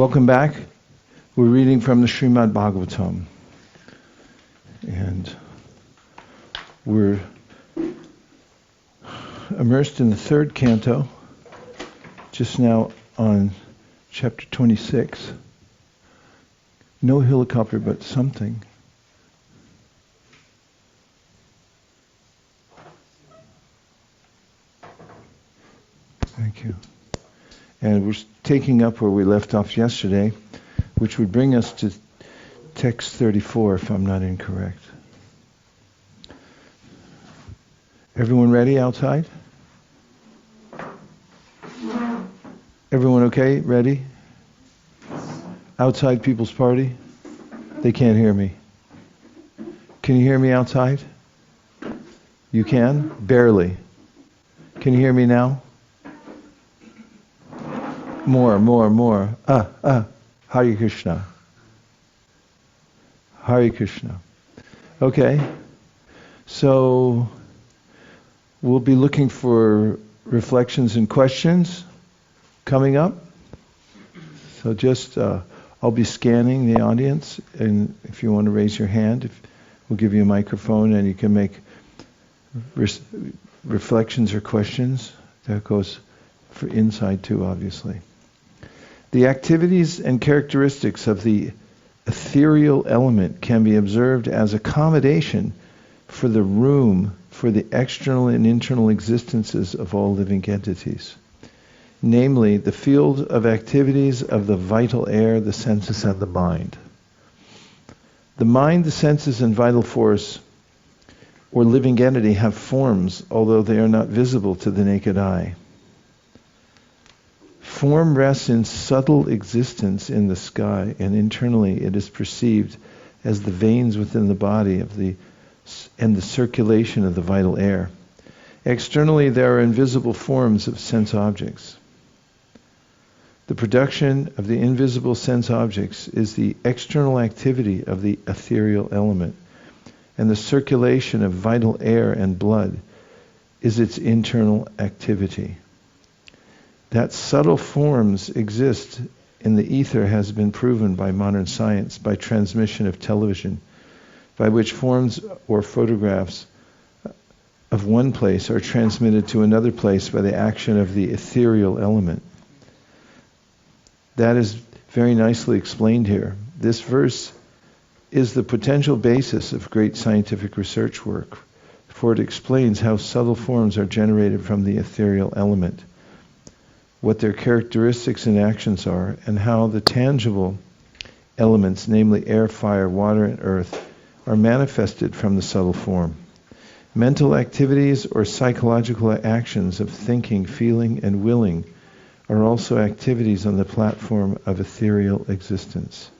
Welcome back. We're reading from the Śrīmad-Bhāgavatam. And we're immersed in the third canto, just now on chapter 26. No helicopter, but something. Thank you. And we're taking up where we left off yesterday, which would bring us to text 34, if I'm not incorrect. Everyone ready outside? Everyone okay? Ready? Outside people's party? They can't hear me. Can you hear me outside? You can? Barely. Can you hear me now? More. Hare Kṛṣṇa. Hare Kṛṣṇa. Okay. So we'll be looking for reflections and questions coming up. So just, I'll be scanning the audience, and if you want to raise your hand, we'll give you a microphone and you can make reflections or questions. That goes for inside too, obviously. The activities and characteristics of the ethereal element can be observed as accommodation for the room for the external and internal existences of all living entities. Namely, the field of activities of the vital air, the senses, and the mind. The mind, the senses, and vital force, or living entity, have forms, although they are not visible to the naked eye. Form rests in subtle existence in the sky, and internally it is perceived as the veins within the body and the circulation of the vital air. Externally, there are invisible forms of sense objects. The production of the invisible sense objects is the external activity of the ethereal element, and the circulation of vital air and blood is its internal activity. That subtle forms exist in the ether has been proven by modern science by transmission of television, by which forms or photographs of one place are transmitted to another place by the action of the ethereal element. That is very nicely explained here. This verse is the potential basis of great scientific research work, for it explains how subtle forms are generated from the ethereal element, what their characteristics and actions are, and how the tangible elements, namely air, fire, water, and earth, are manifested from the subtle form. Mental activities or psychological actions of thinking, feeling, and willing are also activities on the platform of ethereal existence.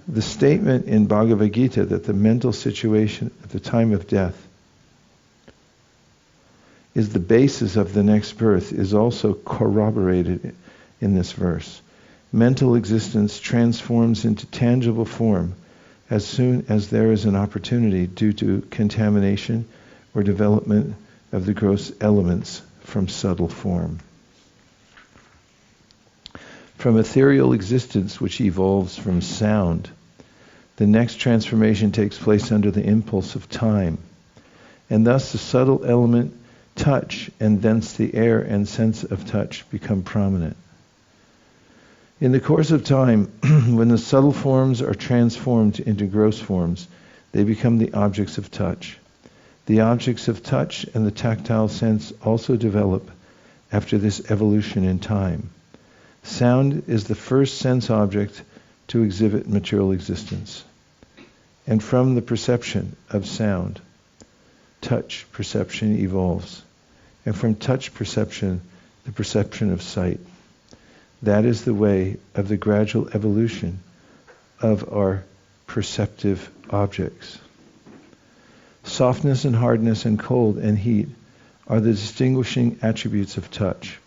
The statement in Bhagavad Gita that the mental situation at the time of death is the basis of the next birth is also corroborated in this verse. Mental existence transforms into tangible form as soon as there is an opportunity due to contamination or development of the gross elements from subtle form. From ethereal existence, which evolves from sound, the next transformation takes place under the impulse of time, and thus the subtle element touch, and thence the air and sense of touch become prominent. In the course of time, when the subtle forms are transformed into gross forms, they become the objects of touch. The objects of touch and the tactile sense also develop after this evolution in time. Sound is the first sense object to exhibit material existence. And from the perception of sound, touch perception evolves. And from touch perception, the perception of sight. That is the way of the gradual evolution of our perceptive objects. Softness and hardness and cold and heat are the distinguishing attributes of touch,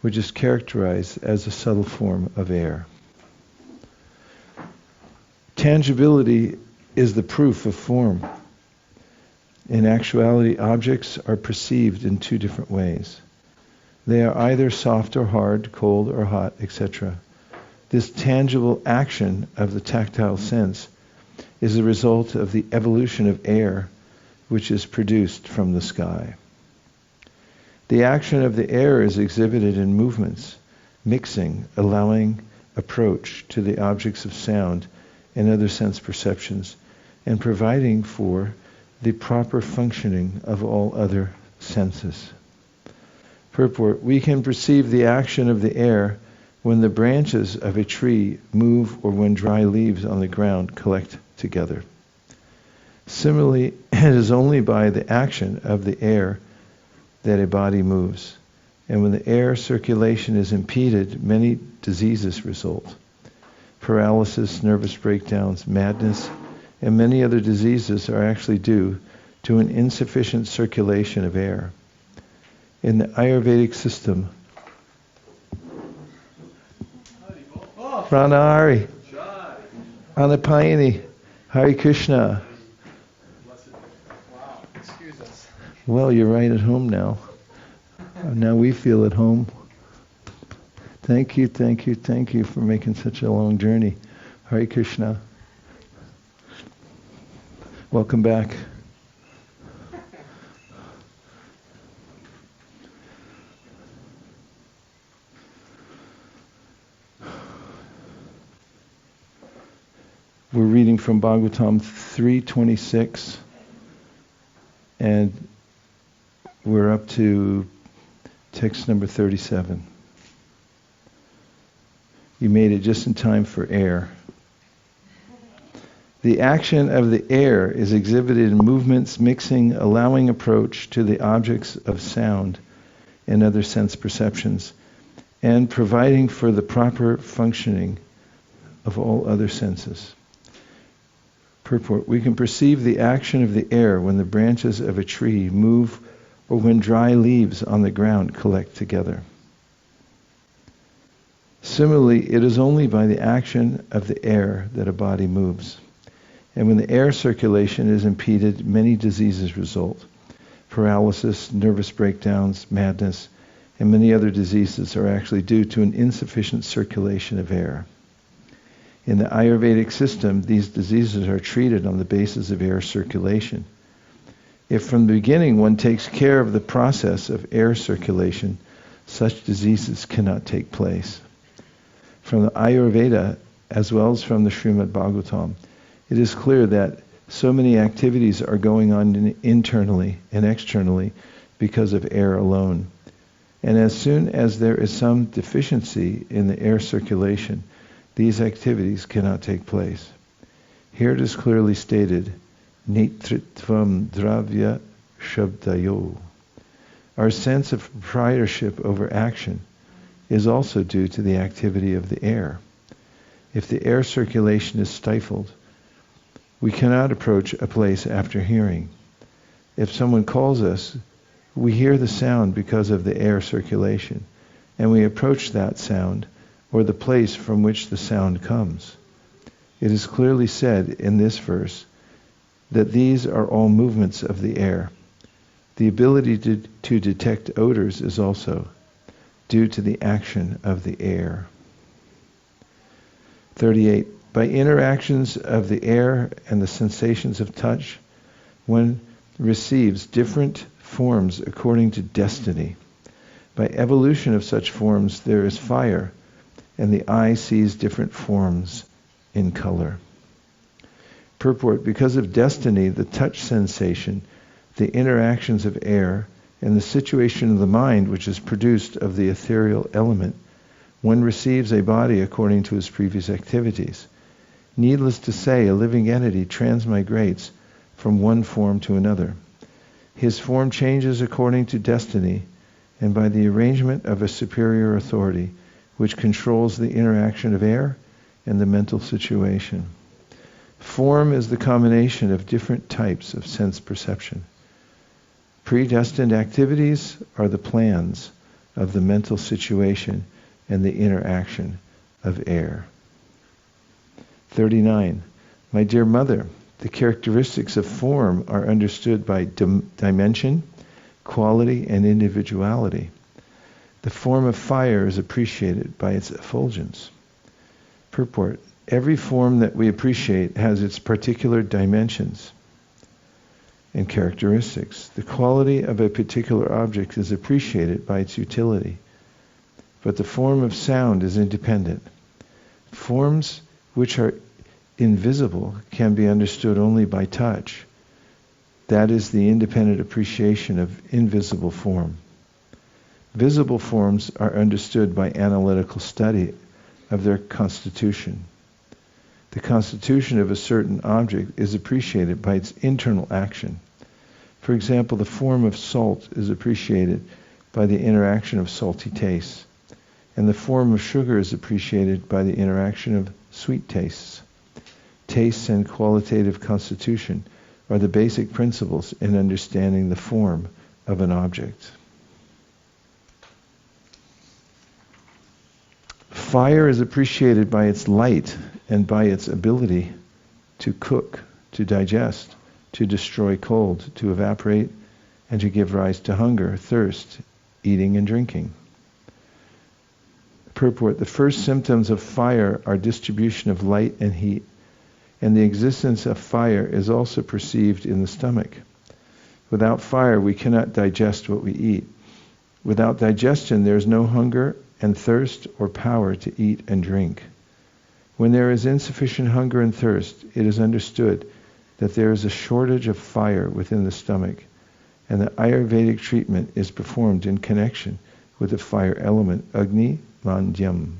which is characterized as a subtle form of air. Tangibility is the proof of form. In actuality, objects are perceived in two different ways. They are either soft or hard, cold or hot, etc. This tangible action of the tactile sense is a result of the evolution of air which is produced from the sky. The action of the air is exhibited in movements, mixing, allowing approach to the objects of sound and other sense perceptions, and providing for the proper functioning of all other senses. Purport: we can perceive the action of the air when the branches of a tree move or when dry leaves on the ground collect together. Similarly, it is only by the action of the air that a body moves, and when the air circulation is impeded, many diseases result. Paralysis, nervous breakdowns, madness, and many other diseases are actually due to an insufficient circulation of air. In the Ayurvedic system, Pranahari, Anapayani, Hare Krishna. Wow, excuse us. Well, you're right at home now. Now we feel at home. Thank you for making such a long journey. Hare Krishna. Welcome back. We're reading from Bhagavatam 3:26, and we're up to text number 37. You made it just in time for air. The action of the air is exhibited in movements, mixing, allowing approach to the objects of sound and other sense perceptions, and providing for the proper functioning of all other senses. Purport: we can perceive the action of the air when the branches of a tree move or when dry leaves on the ground collect together. Similarly, it is only by the action of the air that a body moves. And when the air circulation is impeded, many diseases result. Paralysis, nervous breakdowns, madness, and many other diseases are actually due to an insufficient circulation of air. In the Ayurvedic system, these diseases are treated on the basis of air circulation. If from the beginning one takes care of the process of air circulation, such diseases cannot take place. From the Ayurveda, as well as from the Śrīmad-Bhāgavatam, it is clear that so many activities are going on internally and externally because of air alone. And as soon as there is some deficiency in the air circulation, these activities cannot take place. Here it is clearly stated, Netritvam dravya shabdayo. Our sense of proprietorship over action is also due to the activity of the air. If the air circulation is stifled, we cannot approach a place after hearing. If someone calls us, we hear the sound because of the air circulation, and we approach that sound or the place from which the sound comes. It is clearly said in this verse that these are all movements of the air. The ability to detect odors is also due to the action of the air. 38. By interactions of the air and the sensations of touch, one receives different forms according to destiny. By evolution of such forms, there is fire, and the eye sees different forms in color. Purport: because of destiny, the touch sensation, the interactions of air, and the situation of the mind which is produced of the ethereal element, one receives a body according to his previous activities. Needless to say, a living entity transmigrates from one form to another. His form changes according to destiny and by the arrangement of a superior authority, which controls the interaction of air and the mental situation. Form is the combination of different types of sense perception. Predestined activities are the plans of the mental situation and the interaction of air. 39. My dear mother, the characteristics of form are understood by dimension, quality, and individuality. The form of fire is appreciated by its effulgence. Purport. Every form that we appreciate has its particular dimensions and characteristics. The quality of a particular object is appreciated by its utility, but the form of sound is independent. Forms which are invisible can be understood only by touch. That is the independent appreciation of invisible form. Visible forms are understood by analytical study of their constitution. The constitution of a certain object is appreciated by its internal action. For example, the form of salt is appreciated by the interaction of salty tastes, and the form of sugar is appreciated by the interaction of sweet tastes. Tastes and qualitative constitution are the basic principles in understanding the form of an object. Fire is appreciated by its light and by its ability to cook, to digest, to destroy cold, to evaporate, and to give rise to hunger, thirst, eating and drinking. Purport. The first symptoms of fire are distribution of light and heat, and the existence of fire is also perceived in the stomach. Without fire, we cannot digest what we eat. Without digestion, there is no hunger and thirst or power to eat and drink. When there is insufficient hunger and thirst, it is understood that there is a shortage of fire within the stomach, and the Ayurvedic treatment is performed in connection with the fire element, Agni Mandhyam.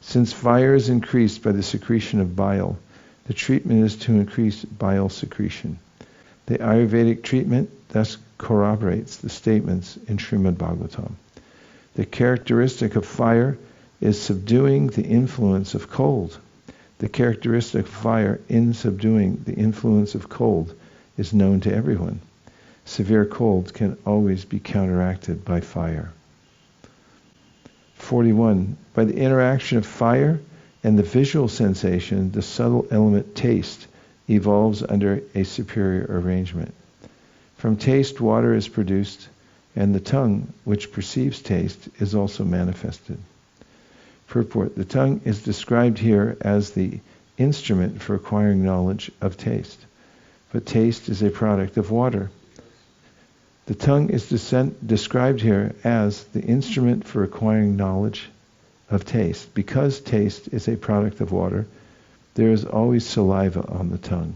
Since fire is increased by the secretion of bile, the treatment is to increase bile secretion. The Ayurvedic treatment thus corroborates the statements in Śrīmad-Bhāgavatam. The characteristic of fire is subduing the influence of cold. The characteristic of fire in subduing the influence of cold is known to everyone. Severe cold can always be counteracted by fire. 41. By the interaction of fire and the visual sensation, the subtle element taste evolves under a superior arrangement. From taste, water is produced, and the tongue, which perceives taste, is also manifested. Purport. The tongue is described here as the instrument for acquiring knowledge of taste, but taste is a product of water. The tongue is described here as the instrument for acquiring knowledge of taste. Because taste is a product of water, there is always saliva on the tongue.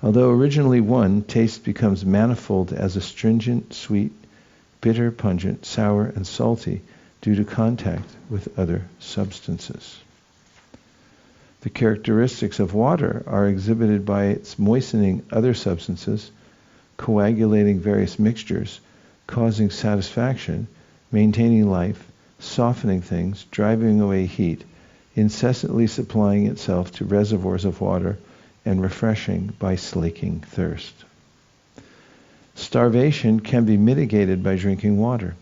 Although originally one, taste becomes manifold as astringent, sweet, bitter, pungent, sour, and salty due to contact with other substances. The characteristics of water are exhibited by its moistening other substances, coagulating various mixtures, causing satisfaction, maintaining life, softening things, driving away heat, incessantly supplying itself to reservoirs of water, and refreshing by slaking thirst. Starvation can be mitigated by drinking water.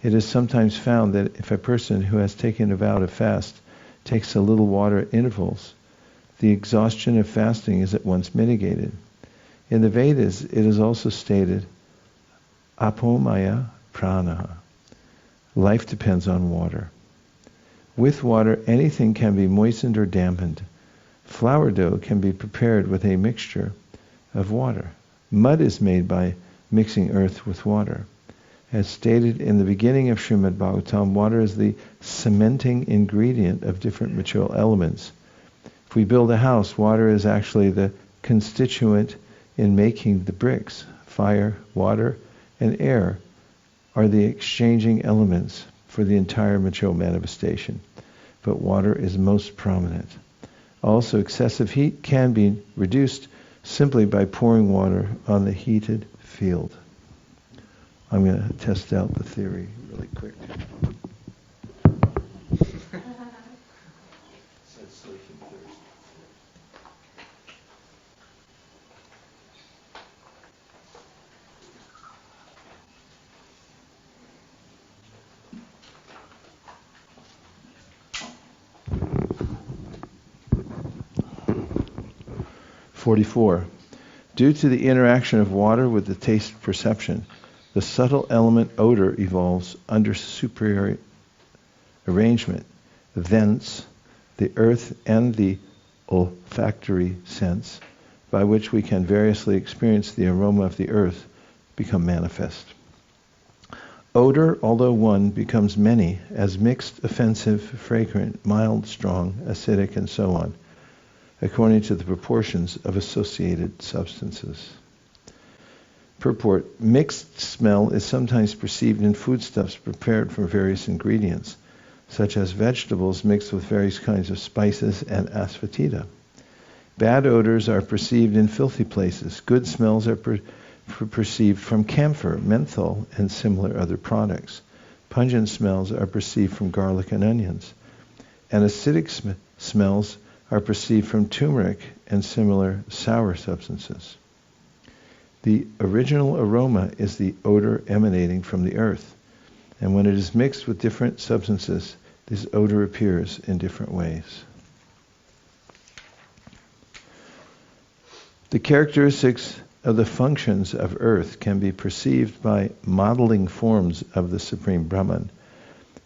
It is sometimes found that if a person who has taken a vow to fast takes a little water at intervals, the exhaustion of fasting is at once mitigated. In the Vedas, it is also stated, apomaya pranaha. Life depends on water. With water, anything can be moistened or dampened. Flour dough can be prepared with a mixture of water. Mud is made by mixing earth with water. As stated in the beginning of Śrīmad-Bhāgavatam, water is the cementing ingredient of different material elements. If we build a house, water is actually the constituent in making the bricks. Fire, water, and air are the exchanging elements for the entire material manifestation, but water is most prominent. Also, excessive heat can be reduced simply by pouring water on the heated field. I'm going to test out the theory really quick. .44. Due to the interaction of water with the taste perception, the subtle element odor evolves under superior arrangement, thence the earth and the olfactory sense, by which we can variously experience the aroma of the earth, become manifest. Odor, although one, becomes many, as mixed, offensive, fragrant, mild, strong, acidic, and so on, according to the proportions of associated substances. Purport: mixed smell is sometimes perceived in foodstuffs prepared from various ingredients, such as vegetables mixed with various kinds of spices and asafoetida. Bad odors are perceived in filthy places. Good smells are perceived from camphor, menthol, and similar other products. Pungent smells are perceived from garlic and onions. And acidic smells are perceived from turmeric and similar sour substances. The original aroma is the odor emanating from the earth, and when it is mixed with different substances, this odor appears in different ways. The characteristics of the functions of earth can be perceived by modeling forms of the Supreme Brahman,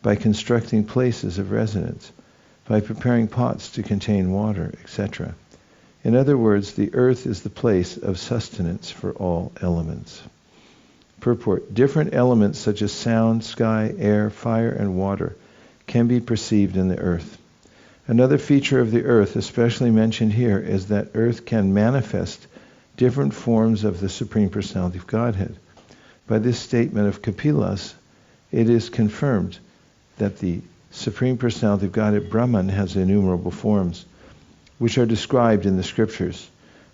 by constructing places of residence, by preparing pots to contain water, etc. In other words, the earth is the place of sustenance for all elements. Purport: different elements such as sound, sky, air, fire, and water can be perceived in the earth. Another feature of the earth, especially mentioned here, is that earth can manifest different forms of the Supreme Personality of Godhead. By this statement of Kapila's, it is confirmed that the Supreme Personality of Godhead, Brahman, has innumerable forms, which are described in the scriptures.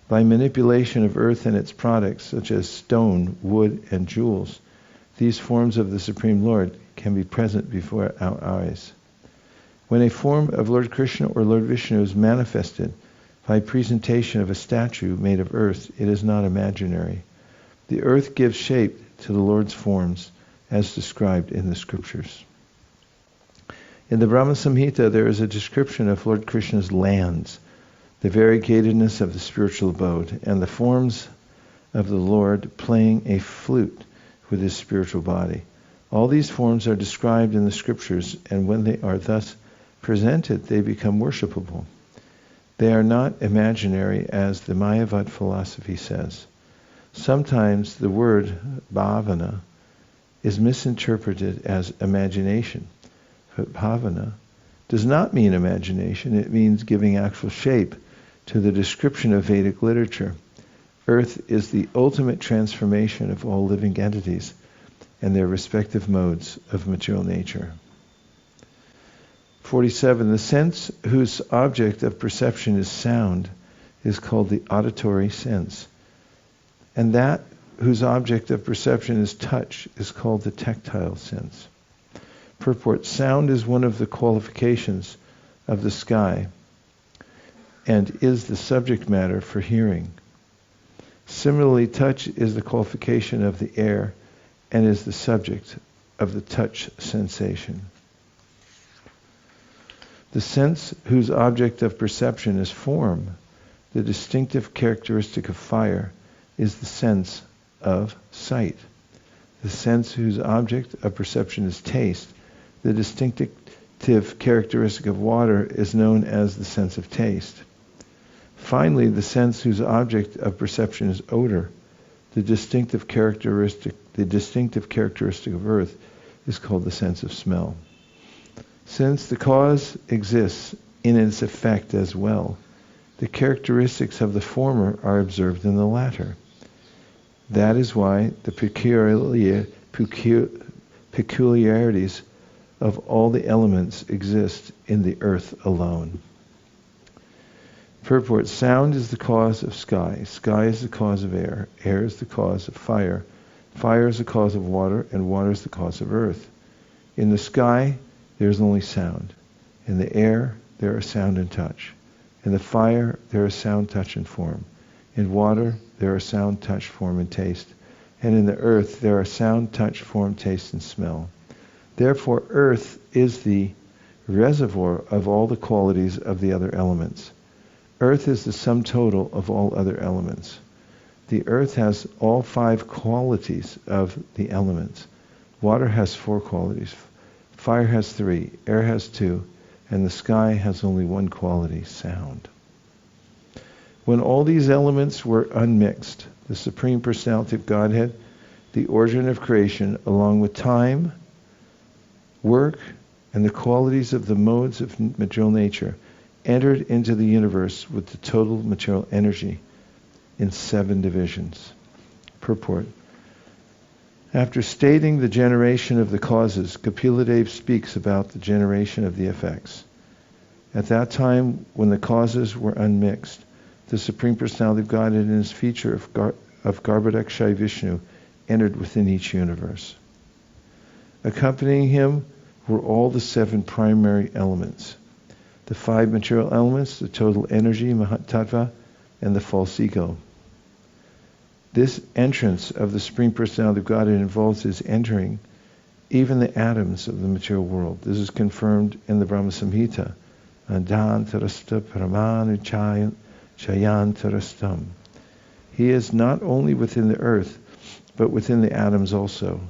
By manipulation of earth and its products, such as stone, wood, and jewels, these forms of the Supreme Lord can be present before our eyes. When a form of Lord Krishna or Lord Vishnu is manifested by presentation of a statue made of earth, it is not imaginary. The earth gives shape to the Lord's forms, as described in the scriptures. In the Brahma Samhita, there is a description of Lord Krishna's lands, the variegatedness of the spiritual abode, and the forms of the Lord playing a flute with his spiritual body. All these forms are described in the scriptures, and when they are thus presented, they become worshipable. They are not imaginary, as the Mayavad philosophy says. Sometimes the word bhavana is misinterpreted as imagination. But bhavana does not mean imagination. It means giving actual shape to the description of Vedic literature. Earth is the ultimate transformation of all living entities and their respective modes of material nature. 47. The sense whose object of perception is sound is called the auditory sense. And that whose object of perception is touch is called the tactile sense. Purport: sound is one of the qualifications of the sky and is the subject matter for hearing. Similarly, touch is the qualification of the air and is the subject of the touch sensation. The sense whose object of perception is form, the distinctive characteristic of fire, is the sense of sight. The sense whose object of perception is taste, the distinctive characteristic of water, is known as the sense of taste. Finally, the sense whose object of perception is odor, the distinctive characteristic of earth, is called the sense of smell. Since the cause exists in its effect as well, the characteristics of the former are observed in the latter. That is why the peculiarities of all the elements exist in the earth alone. Purport: sound is the cause of sky, sky is the cause of air, air is the cause of fire, fire is the cause of water, and water is the cause of earth. In the sky, there is only sound. In the air, there are sound and touch. In the fire, there are sound, touch, and form. In water, there are sound, touch, form, and taste. And in the earth, there are sound, touch, form, taste, and smell. Therefore, earth is the reservoir of all the qualities of the other elements. Earth is the sum total of all other elements. The earth has all 5 qualities of the elements. Water has 4 qualities. Fire has 3, air has 2, and the sky has only one quality, sound. When all these elements were unmixed, the Supreme Personality of Godhead, the origin of creation, along with time, work, and the qualities of the modes of material nature, entered into the universe with the total material energy in 7 divisions. Purport. After stating the generation of the causes, Kapila speaks about the generation of the effects. At that time, when the causes were unmixed, the Supreme Personality of Godhead in his feature of Garbhodakṣaya Vishnu entered within each universe. Accompanying him were all the 7 primary elements, the 5 material elements, the total energy, Mahatattva, and the false ego. This entrance of the Supreme Personality of Godhead involves his entering even the atoms of the material world. This is confirmed in the Brahma Samhita. Adantarasta paramanu chayantarastam. He is not only within the earth, but within the atoms also.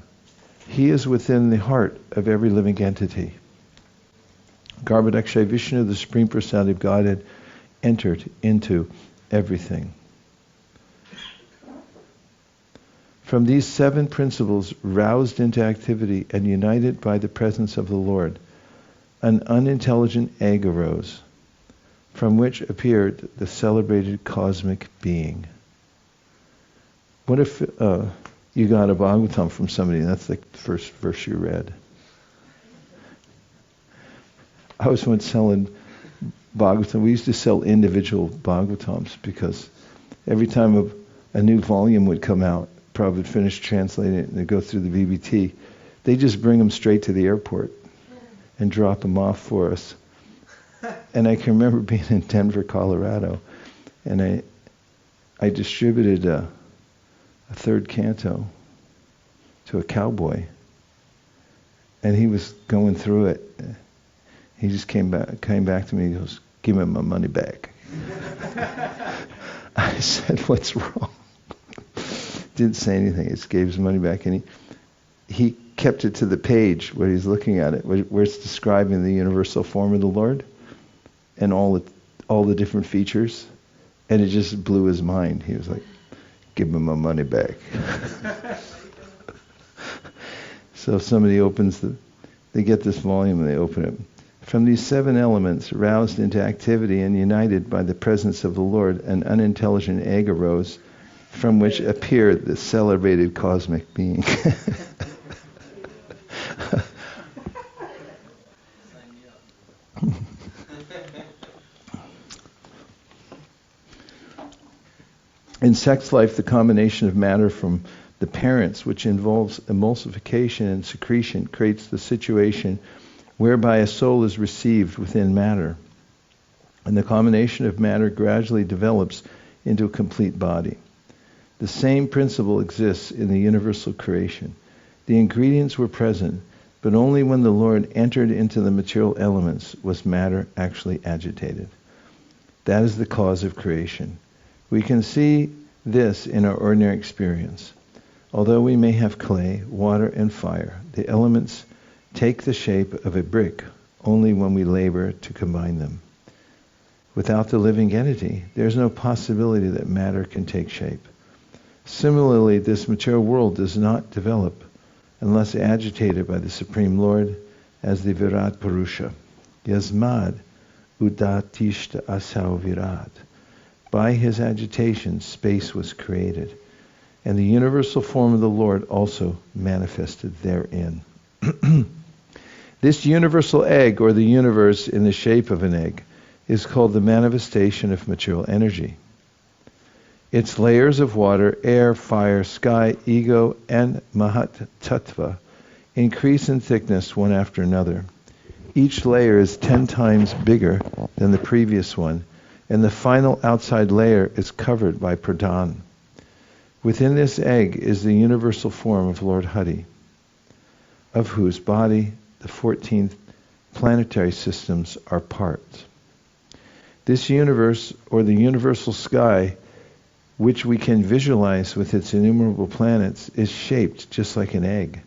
He is within the heart of every living entity. Garbhodakṣaya Vishnu, the Supreme Personality of Godhead, entered into everything. From these 7 principles roused into activity and united by the presence of the Lord, an unintelligent egg arose, from which appeared the celebrated cosmic being. What if you got a Bhagavatam from somebody and that's like the first verse you read? I was once selling Bhagavatam. We used to sell individual Bhagavatams because every time a new volume would come out, Prabhupada would finish translating it and they'd go through the VBT. They just bring them straight to the airport and drop them off for us. And I can remember being in Denver, Colorado, and I distributed a 3rd canto to a cowboy, and he was going through it. He just came back to me. He goes, "Give me my money back." I said, "What's wrong?" Didn't say anything. He just gave his money back, and he kept it to the page where he's looking at it, where it's describing the universal form of the Lord and all the different features, and it just blew his mind. He was like, "Give me my money back." So if somebody they get this volume and they open it. From these 7 elements, roused into activity and united by the presence of the Lord, an unintelligent egg arose, from which appeared the celebrated cosmic being. In sex life, the combination of matter from the parents, which involves emulsification and secretion, creates the situation whereby a soul is received within matter. And the combination of matter gradually develops into a complete body. The same principle exists in the universal creation. The ingredients were present, but only when the Lord entered into the material elements was matter actually agitated. That is the cause of creation. We can see this in our ordinary experience. Although we may have clay, water, and fire, the elements take the shape of a brick only when we labor to combine them. Without the living entity, there is no possibility that matter can take shape. Similarly, this material world does not develop unless agitated by the Supreme Lord as the Virat Purusha. Yasmad udatishta asau virat. By his agitation, space was created, and the universal form of the Lord also manifested therein. This universal egg, or the universe in the shape of an egg, is called the manifestation of material energy. Its layers of water, air, fire, sky, ego, and Mahat Tattva increase in thickness one after another. Each layer is 10 times bigger than the previous one, and the final outside layer is covered by Pradhan. Within this egg is the universal form of Lord Hari, of whose body the 14 planetary systems are parts. This universe, or the universal sky, which we can visualize with its innumerable planets, is shaped just like an egg.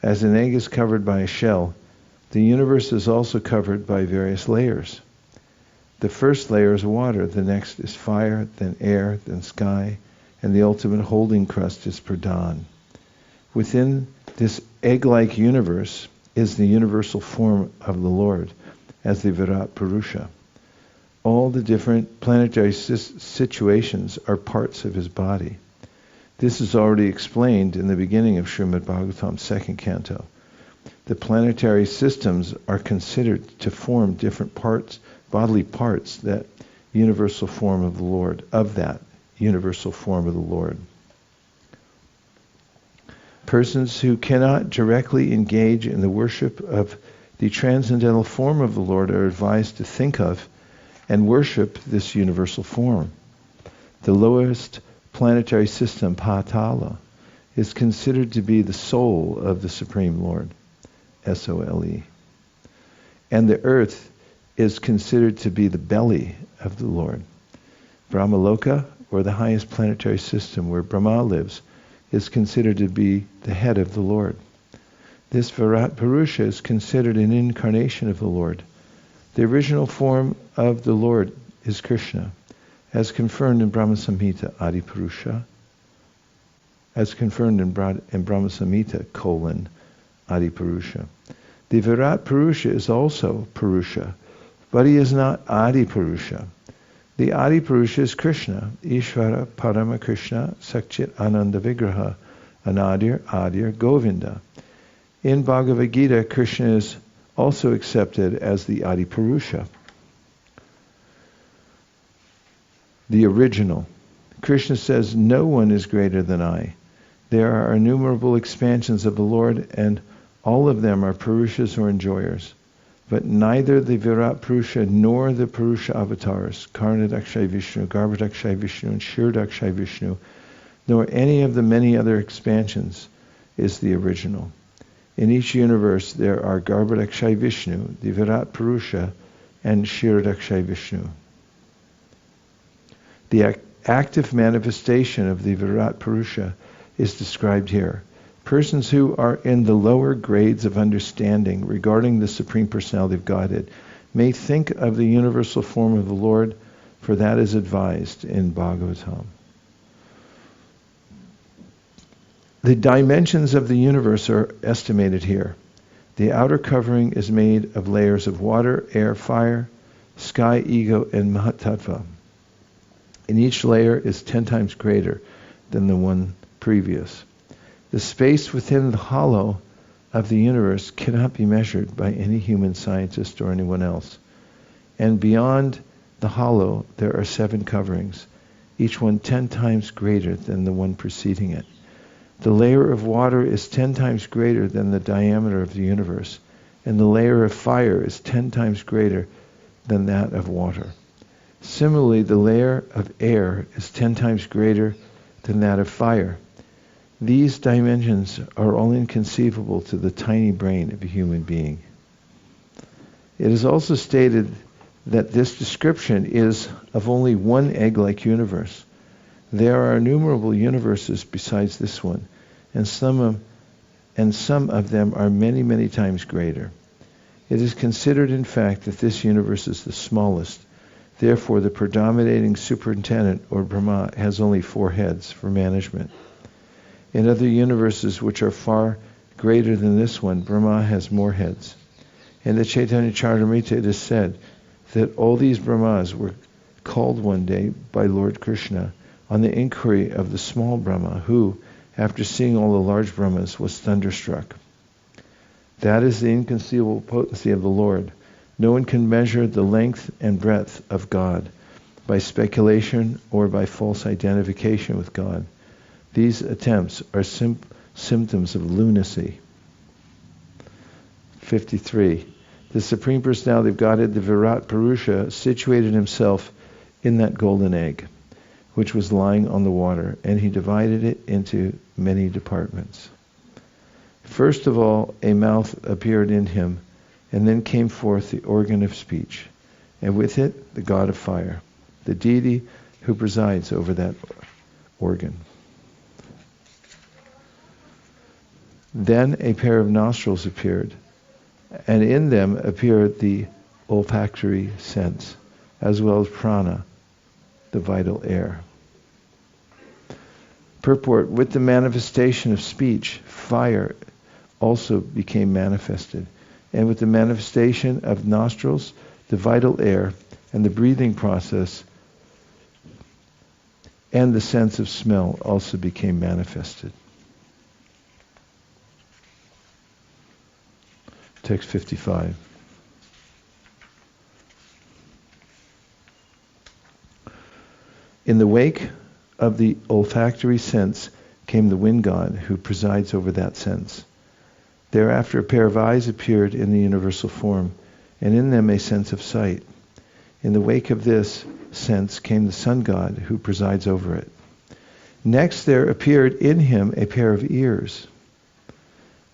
As an egg is covered by a shell, The universe is also covered by various layers. The first layer is water, the next is fire, then air, then sky, and the ultimate holding crust is pradhan. Within this egg-like universe is the universal form of the Lord as the Virat Purusha. All the different planetary situations are parts of his body. This is already explained in the beginning of Śrīmad-Bhāgavatam, 2nd Canto. The planetary systems are considered to form different parts, bodily parts, that universal form of the Lord, of that universal form of the Lord. Persons who cannot directly engage in the worship of the transcendental form of the Lord are advised to think of and worship this universal form. The lowest planetary system, Patala, is considered to be the soul of the Supreme Lord, S-O-L-E. And the earth is considered to be the belly of the Lord. Brahmaloka, or the highest planetary system where Brahma lives, is considered to be the head of the Lord. This Virat Purusha is considered an incarnation of the Lord. The original form of the Lord is Krishna, as confirmed in Brahma Samhita, Adi Purusha, as confirmed in Brahma Samhita, Adi Purusha. The Virat Purusha is also Purusha, but he is not Adi Purusha. The Adi Purusha is Krishna, Ishvara Parama Krishna, Sakchit Ananda Vigraha, Anadir Adir Govinda. In Bhagavad Gita, Krishna is also accepted as the Adi Purusha, the original. Krishna says, "No one is greater than I." There are innumerable expansions of the Lord, and all of them are Purushas or enjoyers. But neither the Virat Purusha nor the Purusha avatars, Karnadakshay Vishnu, Garbhadakshay Vishnu, and Shirdakshay Vishnu, nor any of the many other expansions is the original. In each universe there are Garbhadakshay Vishnu, the Virat Purusha, and Shirdakshay Vishnu. The active manifestation of the Virat Purusha is described here. Persons who are in the lower grades of understanding regarding the Supreme Personality of Godhead may think of the universal form of the Lord, for that is advised in Bhagavatam. The dimensions of the universe are estimated here. The outer covering is made of layers of water, air, fire, sky, ego, and Mahatattva. And each layer is 10 times greater than the one previous. The space within the hollow of the universe cannot be measured by any human scientist or anyone else. And beyond the hollow, there are 7 coverings, each one 10 times greater than the one preceding it. The layer of water is 10 times greater than the diameter of the universe, and the layer of fire is 10 times greater than that of water. Similarly, the layer of air is 10 times greater than that of fire. These dimensions are all inconceivable to the tiny brain of a human being. It is also stated that this description is of only one egg-like universe. There are innumerable universes besides this one, and some of them are many, many times greater. It is considered, in fact, that this universe is the smallest. Therefore, the predominating superintendent, or Brahma, has only 4 heads for management. In other universes which are far greater than this one, Brahma has more heads. In the Chaitanya Charitamrita it is said that all these Brahmas were called one day by Lord Kṛṣṇa on the inquiry of the small Brahma, who, after seeing all the large Brahmas, was thunderstruck. That is the inconceivable potency of the Lord. No one can measure the length and breadth of God by speculation or by false identification with God. These attempts are symptoms of lunacy. 53. The Supreme Personality of Godhead, the Virat Purusha, situated himself in that golden egg, which was lying on the water, and he divided it into many departments. First of all, a mouth appeared in him, and then came forth the organ of speech, and with it the god of fire, the deity who presides over that organ. Then a pair of nostrils appeared, and in them appeared the olfactory sense, as well as prana, the vital air. Purport: with the manifestation of speech, fire also became manifested, and with the manifestation of nostrils, the vital air, and the breathing process, and the sense of smell also became manifested. Text 55. In the wake of the olfactory sense came the wind god who presides over that sense. Thereafter a pair of eyes appeared in the universal form, and in them a sense of sight. In the wake of this sense came the sun god who presides over it. Next there appeared in him a pair of ears,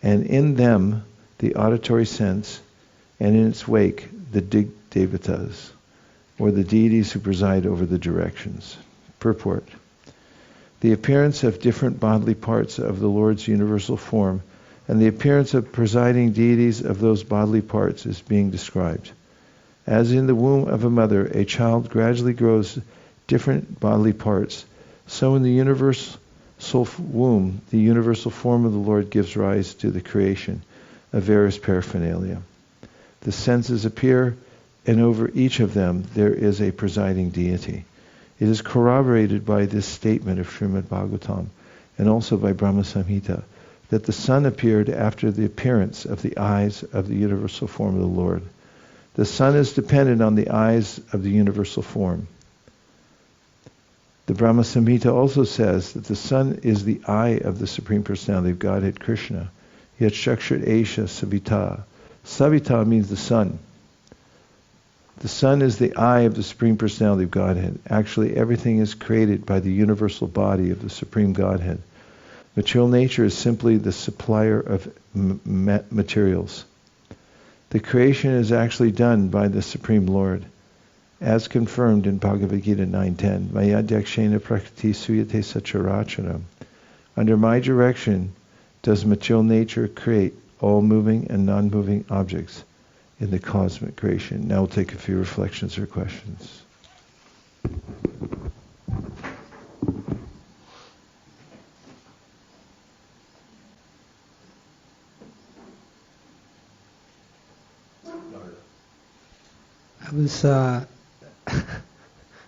and in them the auditory sense, and in its wake the devatas, or the deities who preside over the directions. Purport: the appearance of different bodily parts of the Lord's universal form and the appearance of presiding deities of those bodily parts is being described. As in the womb of a mother, a child gradually grows different bodily parts, so in the universal womb, the universal form of the Lord gives rise to the creation of various paraphernalia. The senses appear, and over each of them there is a presiding deity. It is corroborated by this statement of Śrīmad-Bhāgavatam, and also by Brahma Samhita, that the sun appeared after the appearance of the eyes of the universal form of the Lord. The sun is dependent on the eyes of the universal form. The Brahma Samhita also says that the sun is the eye of the Supreme Personality of Godhead, Kṛṣṇa. Yet Shakshat Esha Savita. Savita means the sun. The sun is the eye of the Supreme Personality of Godhead. Actually, everything is created by the universal body of the Supreme Godhead. Material nature is simply the supplier of materials. The creation is actually done by the Supreme Lord, as confirmed in Bhagavad Gita 9.10. Maya Dakshena Prakriti Suyate Sacharacharam. Under my direction does material nature create all moving and non-moving objects in the cosmic creation. Now we'll take a few reflections or questions.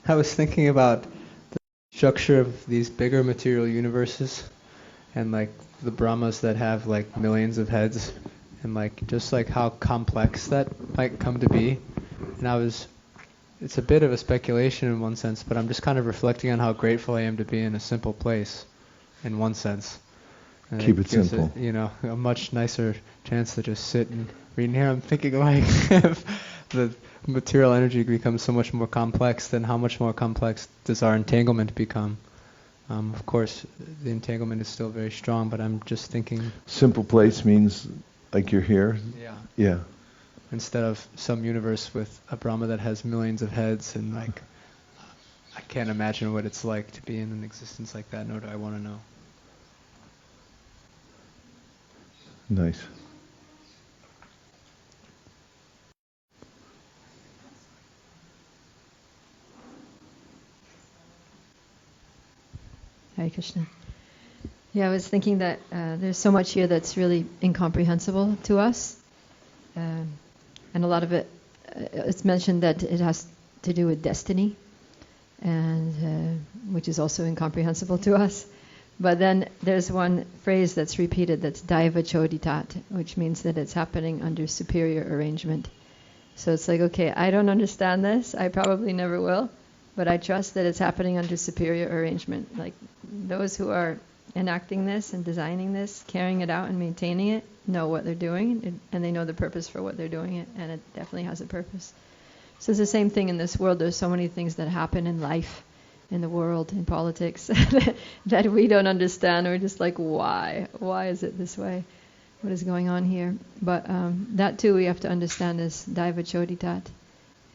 I was thinking about the structure of these bigger material universes, and like the Brahmas that have like millions of heads, and like just like how complex that might come to be. And it's a bit of a speculation in one sense, but I'm just kind of reflecting on how grateful I am to be in a simple place, in one sense. And Keep it simple. A much nicer chance to just sit and read. And here I'm thinking like if the material energy becomes so much more complex, then how much more complex does our entanglement become? Of course, the entanglement is still very strong, but I'm just thinking... Simple place means like you're here? Yeah. Instead of some universe with a Brahma that has millions of heads, and like, I can't imagine what it's like to be in an existence like that, nor do I want to know. Nice. Hare Krishna. Yeah, I was thinking that there's so much here that's really incomprehensible to us. And a lot of it, it's mentioned that it has to do with destiny, and which is also incomprehensible to us. But then there's one phrase that's repeated that's daiva choditat, which means that it's happening under superior arrangement. So it's like, okay, I don't understand this, I probably never will, but I trust that it's happening under superior arrangement. Like those who are enacting this and designing this, carrying it out and maintaining it, know what they're doing, and they know the purpose for what they're doing it, and it definitely has a purpose. So it's the same thing in this world. There's so many things that happen in life, in the world, in politics, that we don't understand. We're just like, why? Why is it this way? What is going on here? But that too we have to understand is daiva choditat.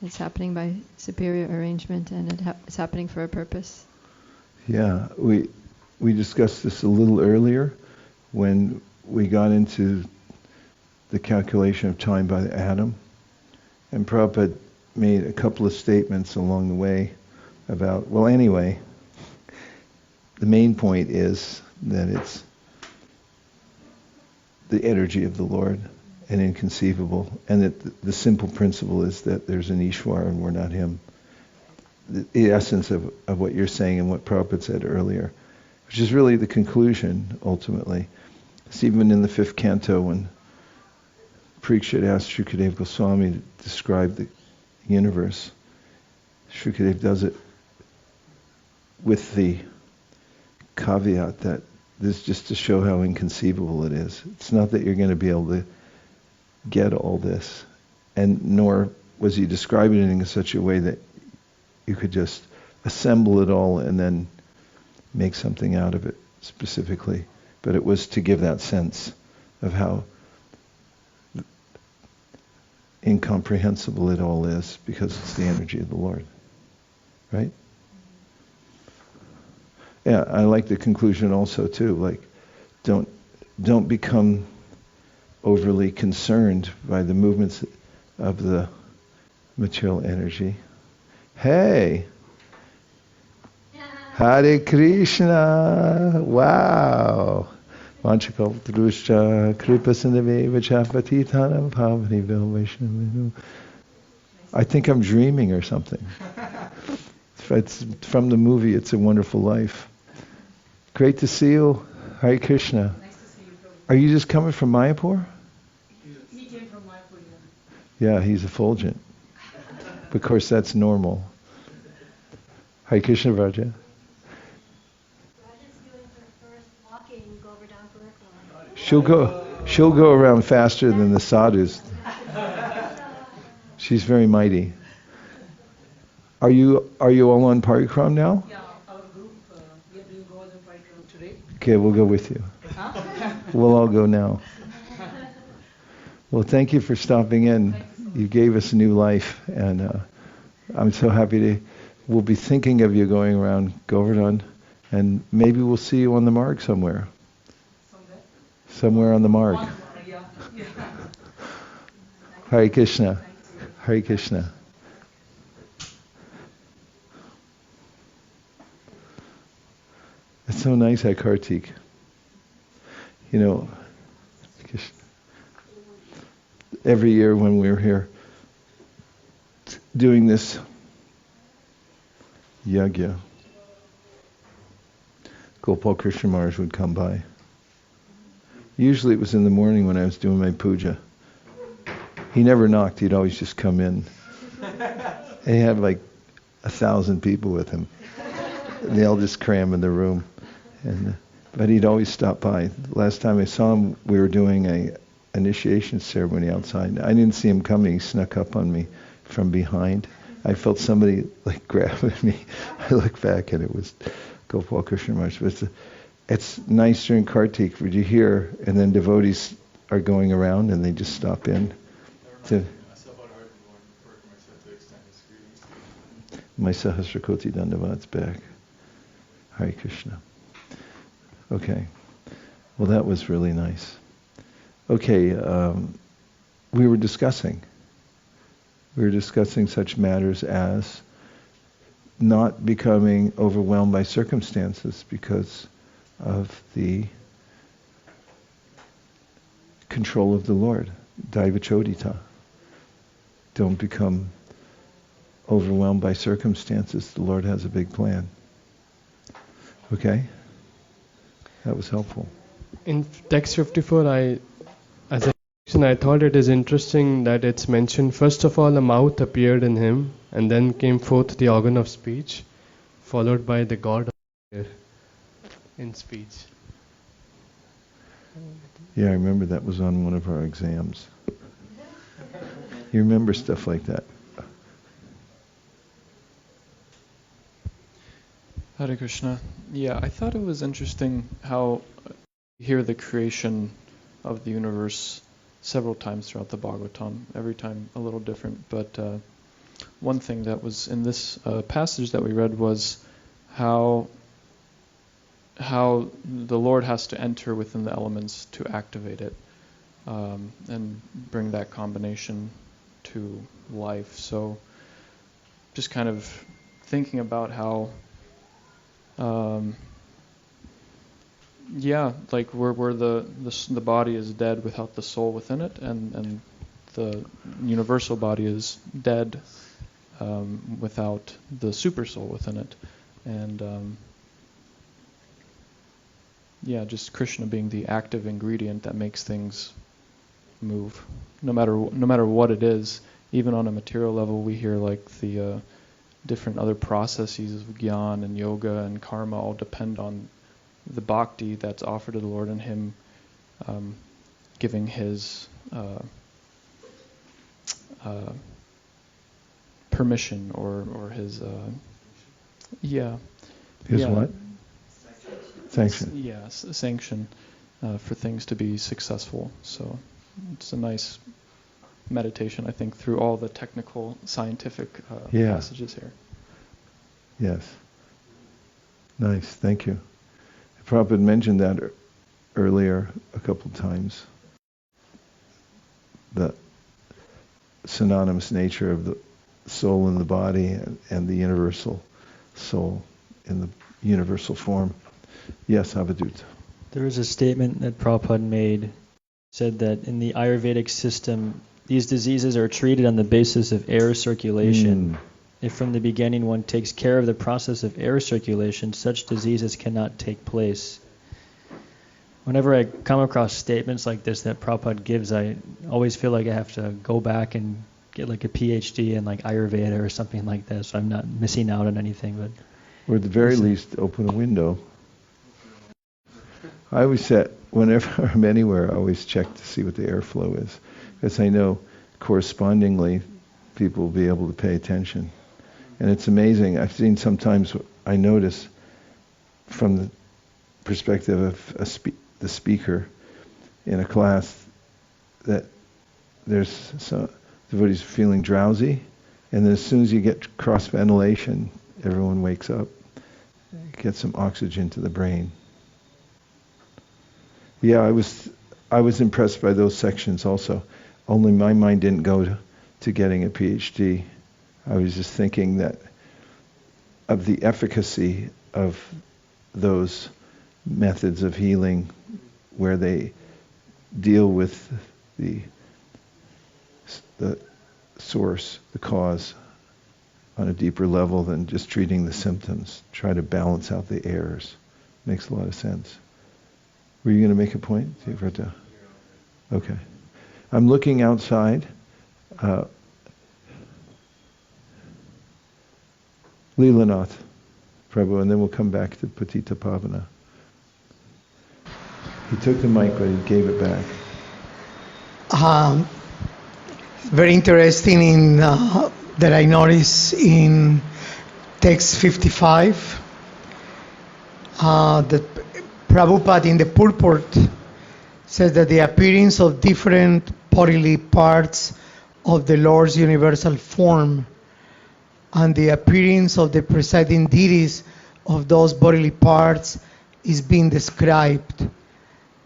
It's happening by superior arrangement, and it's happening for a purpose. Yeah, we discussed this a little earlier when we got into the calculation of time by the atom. And Prabhupada made a couple of statements along the way about, well, anyway, the main point is that it's the energy of the Lord and inconceivable, and that the simple principle is that there's an Ishwar and we're not him. The essence of what you're saying and what Prabhupada said earlier, which is really the conclusion, ultimately. It's even in the 5th canto when Parikshit asked Shukadeva Goswami to describe the universe. Shukadeva does it with the caveat that this is just to show how inconceivable it is. It's not that you're going to be able to get all this, and nor was he describing it in such a way that you could just assemble it all and then make something out of it specifically. But it was to give that sense of how incomprehensible it all is, because it's the energy of the Lord. Right? Yeah, I like the conclusion also too. Like, don't become overly concerned by the movements of the material energy. Hey! Hare Krishna! Wow! Vanchakalpadruscha kripasindave vachapatitanam pavani Vaiśeṣika. I think I'm dreaming or something. It's from the movie It's a Wonderful Life. Great to see you. Hare Krishna. Nice to see you. Are you just coming from Mayapur? He came from Mayapur, Yeah, he's effulgent. Of course, that's normal. Hare Krishna, Vraja. Raja's doing her first walking Govardhan curriculum. She'll go around faster than the sadhus. She's very mighty. Are you all on parikram now? Yeah, our group, we are doing Govardhan parikram today. Okay, we'll go with you. Huh? We'll all go now. Well, thank you for stopping in. You gave us new life, and I'm so happy we'll be thinking of you going around Govardhan, and maybe we'll see you on the marg somewhere. Somewhere on the marg. Yeah. Hare Krishna. Hare Krishna. It's so nice at Kartik. You know, every year when we were here doing this yagya, Gopal Krishna Maharaj would come by. Usually it was in the morning when I was doing my puja. He never knocked, he'd always just come in. And he had like 1,000 people with him. And they all just cram in the room. But he'd always stop by. Last time I saw him, we were doing a initiation ceremony outside. I didn't see him coming. He snuck up on me from behind. I felt somebody like grabbing me. I looked back and it was Gopal Krishna Maharaj. It's nice during Kartik for you hear, and then devotees are going around and they just stop in. My Sahasrakoti Dandavat's back. Hare Krishna. Okay. Well, that was really nice. Okay, we were discussing such matters as not becoming overwhelmed by circumstances because of the control of the Lord. Daiva Chodita. Don't become overwhelmed by circumstances. The Lord has a big plan. Okay? That was helpful. In text 54, I thought it is interesting that it's mentioned, first of all, a mouth appeared in him, and then came forth the organ of speech, followed by the God in speech. Yeah, I remember that was on one of our exams. You remember stuff like that? Hare Krishna. Yeah, I thought it was interesting how you hear the creation of the universe several times throughout the Bhagavatam, every time a little different. But one thing that was in this passage that we read was how the Lord has to enter within the elements to activate it. and bring that combination to life. So just kind of thinking about how, like where the body is dead without the soul within it, and the universal body is dead without the Supersoul within it, and just Krishna being the active ingredient that makes things move, no matter what it is. Even on a material level, we hear like the different other processes of gyan and yoga and karma all depend on the bhakti that's offered to the Lord and Him giving His permission or His His what? Sanction. Yes, sanction for things to be successful. So it's a nice meditation, I think, through all the technical, scientific passages here. Yes. Nice, thank you. Prabhupada mentioned that earlier a couple times. The synonymous nature of the soul in the body and the universal soul in the universal form. Yes, Avadut. There was a statement that Prabhupada made, said that in the Ayurvedic system, these diseases are treated on the basis of air circulation. If from the beginning one takes care of the process of air circulation, such diseases cannot take place. Whenever I come across statements like this that Prabhupada gives, I always feel like I have to go back and get like a PhD in like Ayurveda or something like that, so I'm not missing out on anything. But or at the very least, open a window. I always whenever I'm anywhere, I always check to see what the airflow is, because I know correspondingly people will be able to pay attention. And it's amazing. I've seen sometimes, I notice from the perspective of the speaker in a class that there's some devotees feeling drowsy, and then as soon as you get cross ventilation, everyone wakes up, get some oxygen to the brain. Yeah, I was impressed by those sections also. Only my mind didn't go to getting a PhD. I was just thinking that of the efficacy of those methods of healing where they deal with the source, the cause, on a deeper level than just treating the symptoms. Try to balance out the errors. Makes a lot of sense. Were you going to make a point? Okay. I'm looking outside. Leelanath, Prabhu, and then we'll come back to Patita Pavana. He took the mic, but he gave it back. Very interesting that I noticed in text 55 that Prabhupada in the purport says that the appearance of different bodily parts of the Lord's universal form and the appearance of the presiding deities of those bodily parts is being described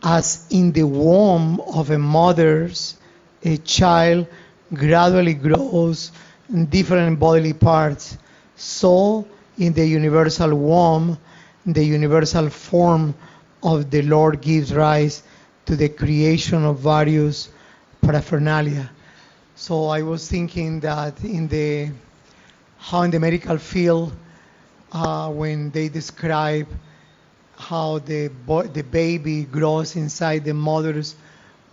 as in the womb of a mother's, a child gradually grows in different bodily parts. So in the universal womb, the universal form of the Lord gives rise to the creation of various paraphernalia. So I was thinking that how in the medical field, when they describe how the baby grows inside the mother's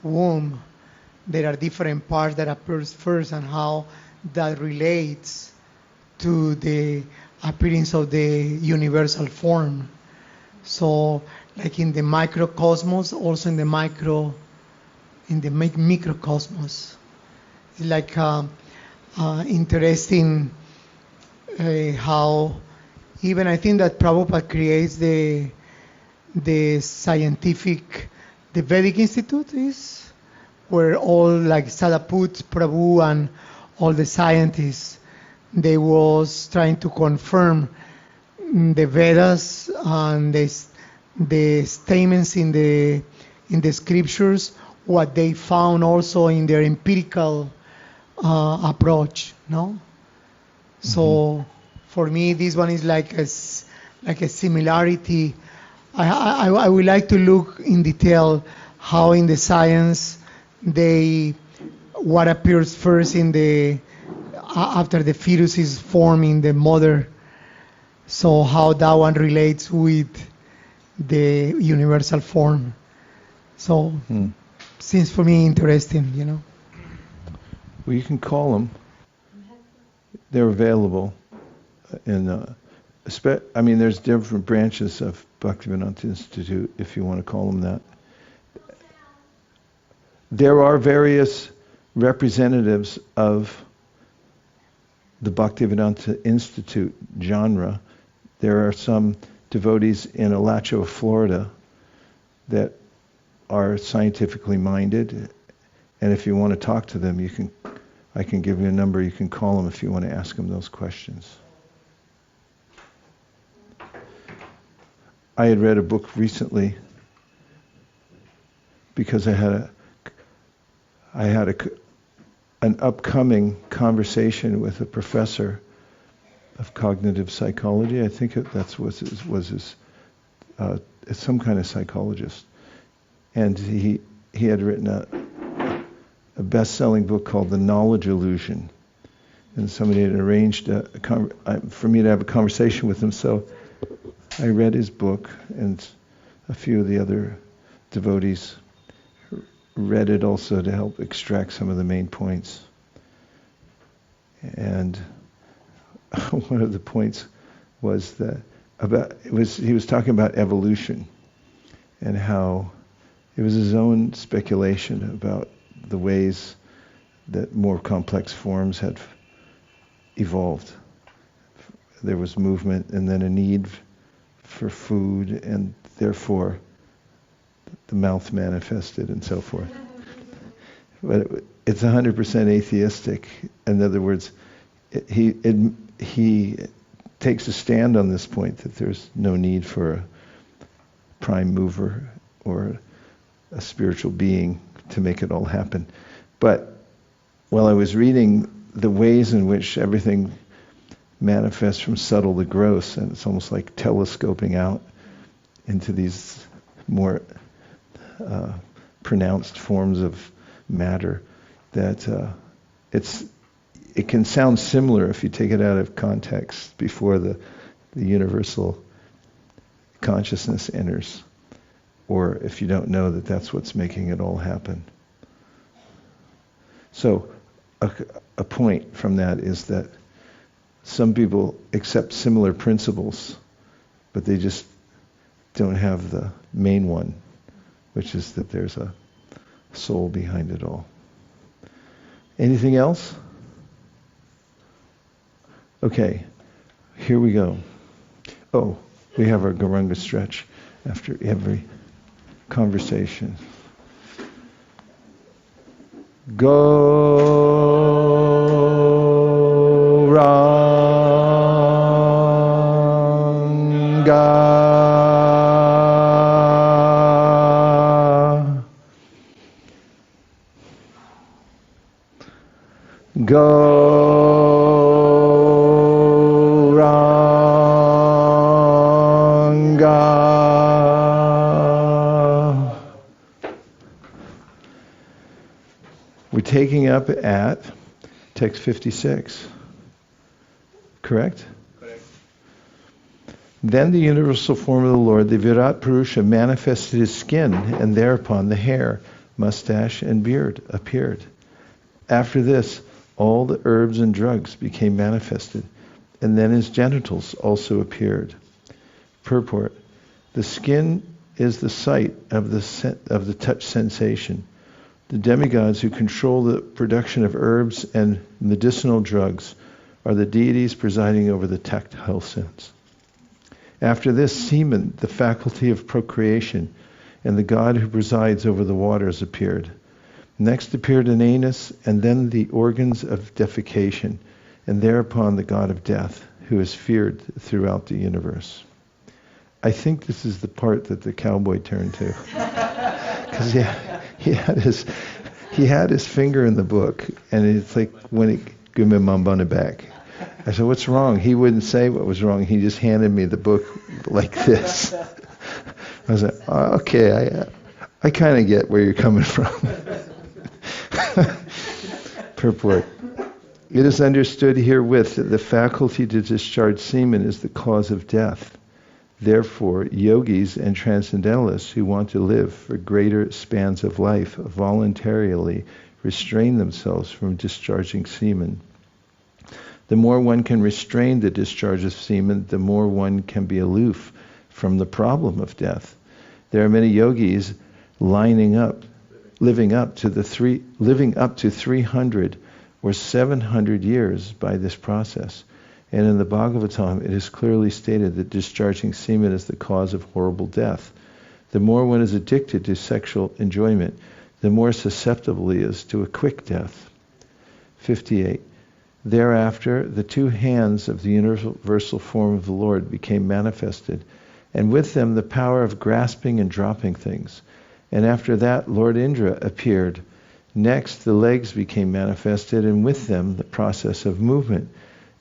womb, there are different parts that appears first and how that relates to the appearance of the universal form. So like in the microcosmos, also in the microcosmos. It's like interesting how even I think that Prabhupada creates the scientific, the Vedic Institute is, where all like Sadaput, Prabhu and all the scientists, they was trying to confirm the Vedas and the statements in the scriptures what they found also in their empirical approach, no? So for me, this one is like a similarity. I would like to look in detail how in the science what appears first in the after the fetus is formed in the mother. So how that one relates with the universal form. So seems for me interesting, you know. Well, you can call them. They're available. There's different branches of Bhaktivedanta Institute, if you want to call them that. There are various representatives of the Bhaktivedanta Institute genre. There are some devotees in Alachua, Florida, that are scientifically minded, and if you want to talk to them, I can give you a number. You can call them if you want to ask them those questions. I had read a book recently because I had an upcoming conversation with a professor of cognitive psychology. I think it's some kind of psychologist, and he had written a best-selling book called The Knowledge Illusion, and somebody had arranged for me to have a conversation with him. So I read his book, and a few of the other devotees read it also to help extract some of the main points. And one of the points was he was talking about evolution and how it was his own speculation about the ways that more complex forms had evolved. There was movement and then a need for food, and therefore the mouth manifested and so forth. But it's 100% atheistic. In other words, he takes a stand on this point that there's no need for a prime mover or a spiritual being to make it all happen. But while I was reading the ways in which everything manifests from subtle to gross, and it's almost like telescoping out into these more pronounced forms of matter, that it can sound similar if you take it out of context before the universal consciousness enters, or if you don't know that that's what's making it all happen. So a point from that is that some people accept similar principles, but they just don't have the main one, which is that there's a soul behind it all. Anything else? Okay, here we go. Oh, we have our Garanga stretch after every conversation. We're taking up at text 56. Correct? Correct. Then the universal form of the Lord, the Virat Purusha, manifested his skin, and thereupon the hair, mustache, and beard appeared. After this, all the herbs and drugs became manifested, and then his genitals also appeared. Purport: the skin is the site of the touch sensation. The demigods who control the production of herbs and medicinal drugs are the deities presiding over the tactile sense. After this, semen, the faculty of procreation, and the god who presides over the waters appeared. Next appeared an anus, and then the organs of defecation, and thereupon the god of death, who is feared throughout the universe. I think this is the part that the cowboy turned to. Because he had his finger in the book, and it's like when he give me my money back. I said, "What's wrong?" He wouldn't say what was wrong. He just handed me the book like this. I was like, oh, "Okay, I kind of get where you're coming from." Purport. It is understood herewith that the faculty to discharge semen is the cause of death. Therefore, yogis and transcendentalists who want to live for greater spans of life voluntarily restrain themselves from discharging semen. The more one can restrain the discharge of semen, the more one can be aloof from the problem of death. There are many yogis living up to 300 or 700 years by this process. And in the Bhagavatam, it is clearly stated that discharging semen is the cause of horrible death. The more one is addicted to sexual enjoyment, the more susceptible he is to a quick death. 58. Thereafter, the two hands of the universal form of the Lord became manifested, and with them the power of grasping and dropping things. And after that, Lord Indra appeared. Next, the legs became manifested, and with them the process of movement.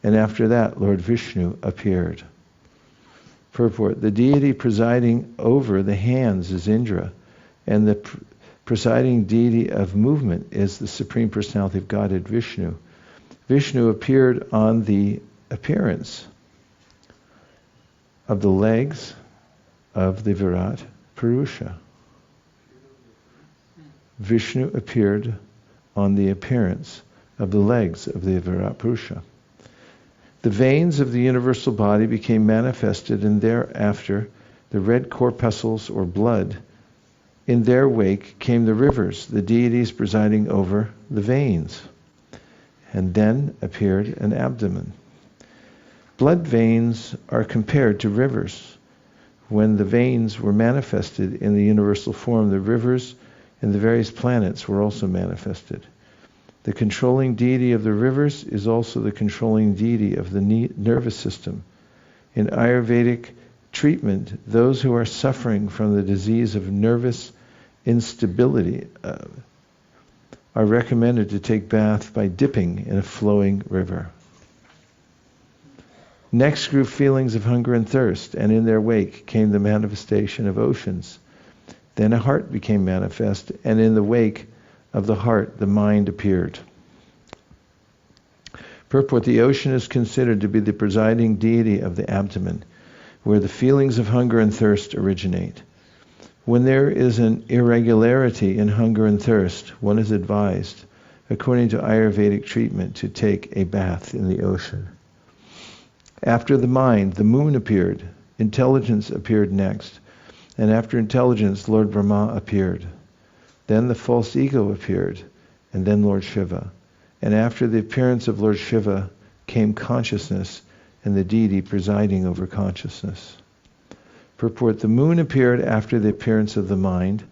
And after that, Lord Vishnu appeared. Purport. The deity presiding over the hands is Indra, and the presiding deity of movement is the Supreme Personality of Godhead, Vishnu. Vishnu appeared on the appearance of the legs of the Virat Purusha. Vishnu appeared on the appearance of the legs of the Virat Purusha. The veins of the universal body became manifested, and thereafter the red corpuscles or blood. In their wake came the rivers, the deities presiding over the veins. And then appeared an abdomen. Blood veins are compared to rivers. When the veins were manifested in the universal form, the rivers and the various planets were also manifested. The controlling deity of the rivers is also the controlling deity of the nervous system. In Ayurvedic treatment, those who are suffering from the disease of nervous instability are recommended to take bath by dipping in a flowing river. Next grew feelings of hunger and thirst, and in their wake came the manifestation of oceans. Then a heart became manifest, and in the wake of the heart the mind appeared. Purport. The ocean is considered to be the presiding deity of the abdomen, where the feelings of hunger and thirst originate. When there is an irregularity in hunger and thirst, one is advised, according to Ayurvedic treatment, to take a bath in the ocean. After the mind, the moon appeared. Intelligence appeared next. And after intelligence, Lord Brahma appeared. Then the false ego appeared, and then Lord Shiva. And after the appearance of Lord Shiva came consciousness and the deity presiding over consciousness. Purport. The moon appeared after the appearance of the mind,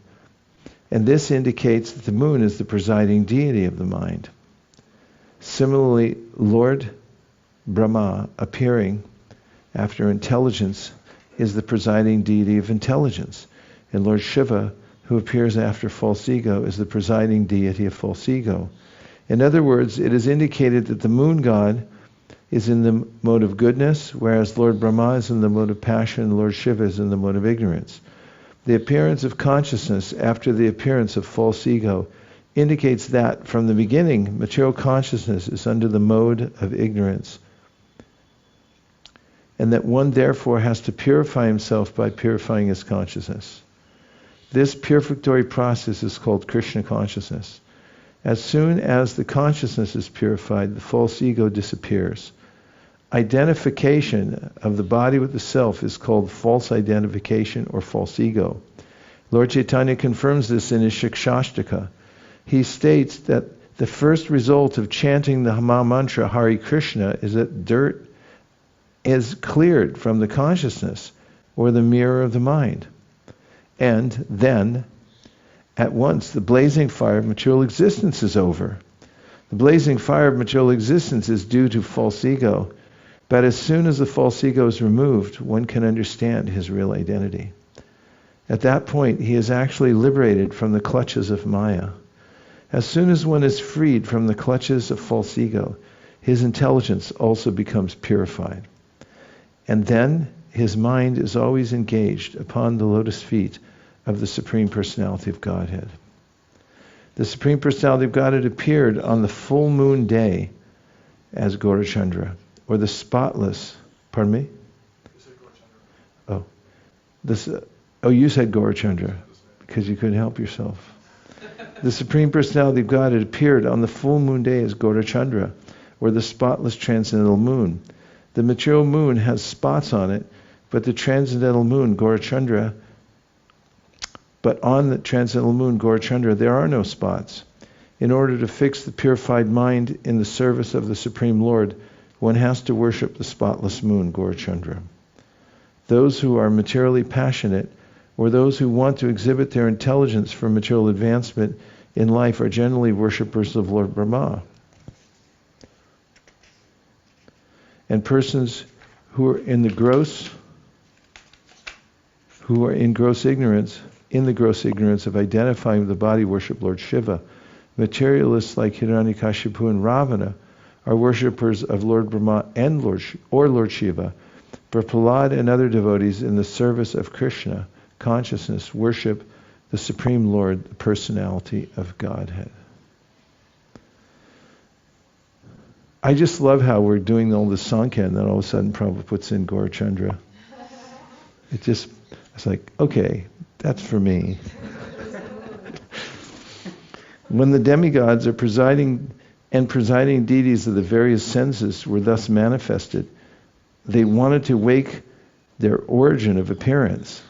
and this indicates that the moon is the presiding deity of the mind. Similarly, Lord Brahma appearing after intelligence is the presiding deity of intelligence, and Lord Shiva, who appears after false ego, is the presiding deity of false ego. In other words, it is indicated that the moon god is in the mode of goodness, whereas Lord Brahma is in the mode of passion and Lord Shiva is in the mode of ignorance. The appearance of consciousness after the appearance of false ego indicates that from the beginning, material consciousness is under the mode of ignorance, and that one therefore has to purify himself by purifying his consciousness. This purificatory process is called Krishna consciousness. As soon as the consciousness is purified, the false ego disappears. Identification of the body with the self is called false identification or false ego. Lord Chaitanya confirms this in his Shikshashtaka. He states that the first result of chanting the Maha Mantra Hare Krishna is that dirt is cleared from the consciousness or the mirror of the mind. And then, at once, the blazing fire of material existence is over. The blazing fire of material existence is due to false ego, but as soon as the false ego is removed, one can understand his real identity. At that point, he is actually liberated from the clutches of Maya. As soon as one is freed from the clutches of false ego, his intelligence also becomes purified. And then his mind is always engaged upon the lotus feet of the Supreme Personality of Godhead. The Supreme Personality of Godhead appeared on the full moon day as Gaurachandra, or the spotless, pardon me? You said Gaurachandra, because you couldn't help yourself. The Supreme Personality of Godhead appeared on the full moon day as Gaurachandra, or the spotless transcendental moon. The material moon has spots on it, but the transcendental moon, Gaurachandra, but on the transcendental moon, Gaurachandra, there are no spots. In order to fix the purified mind in the service of the Supreme Lord, one has to worship the spotless moon, Gaurachandra. Those who are materially passionate, or those who want to exhibit their intelligence for material advancement in life, are generally worshippers of Lord Brahma. And persons who are in gross ignorance of identifying with the body worship Lord Shiva. Materialists like Hiranyakashipu and Ravana are worshippers of Lord Brahma and Lord Shiva. But Prahlad and other devotees in the service of Krishna consciousness worship the Supreme Lord, the Personality of Godhead. I just love how we're doing all this Sāṅkhya, and then all of a sudden Prabhupada puts in Gaurachandra. It's like, okay, that's for me. When the demigods are presiding deities of the various senses were thus manifested, they wanted to wake their origin of appearance.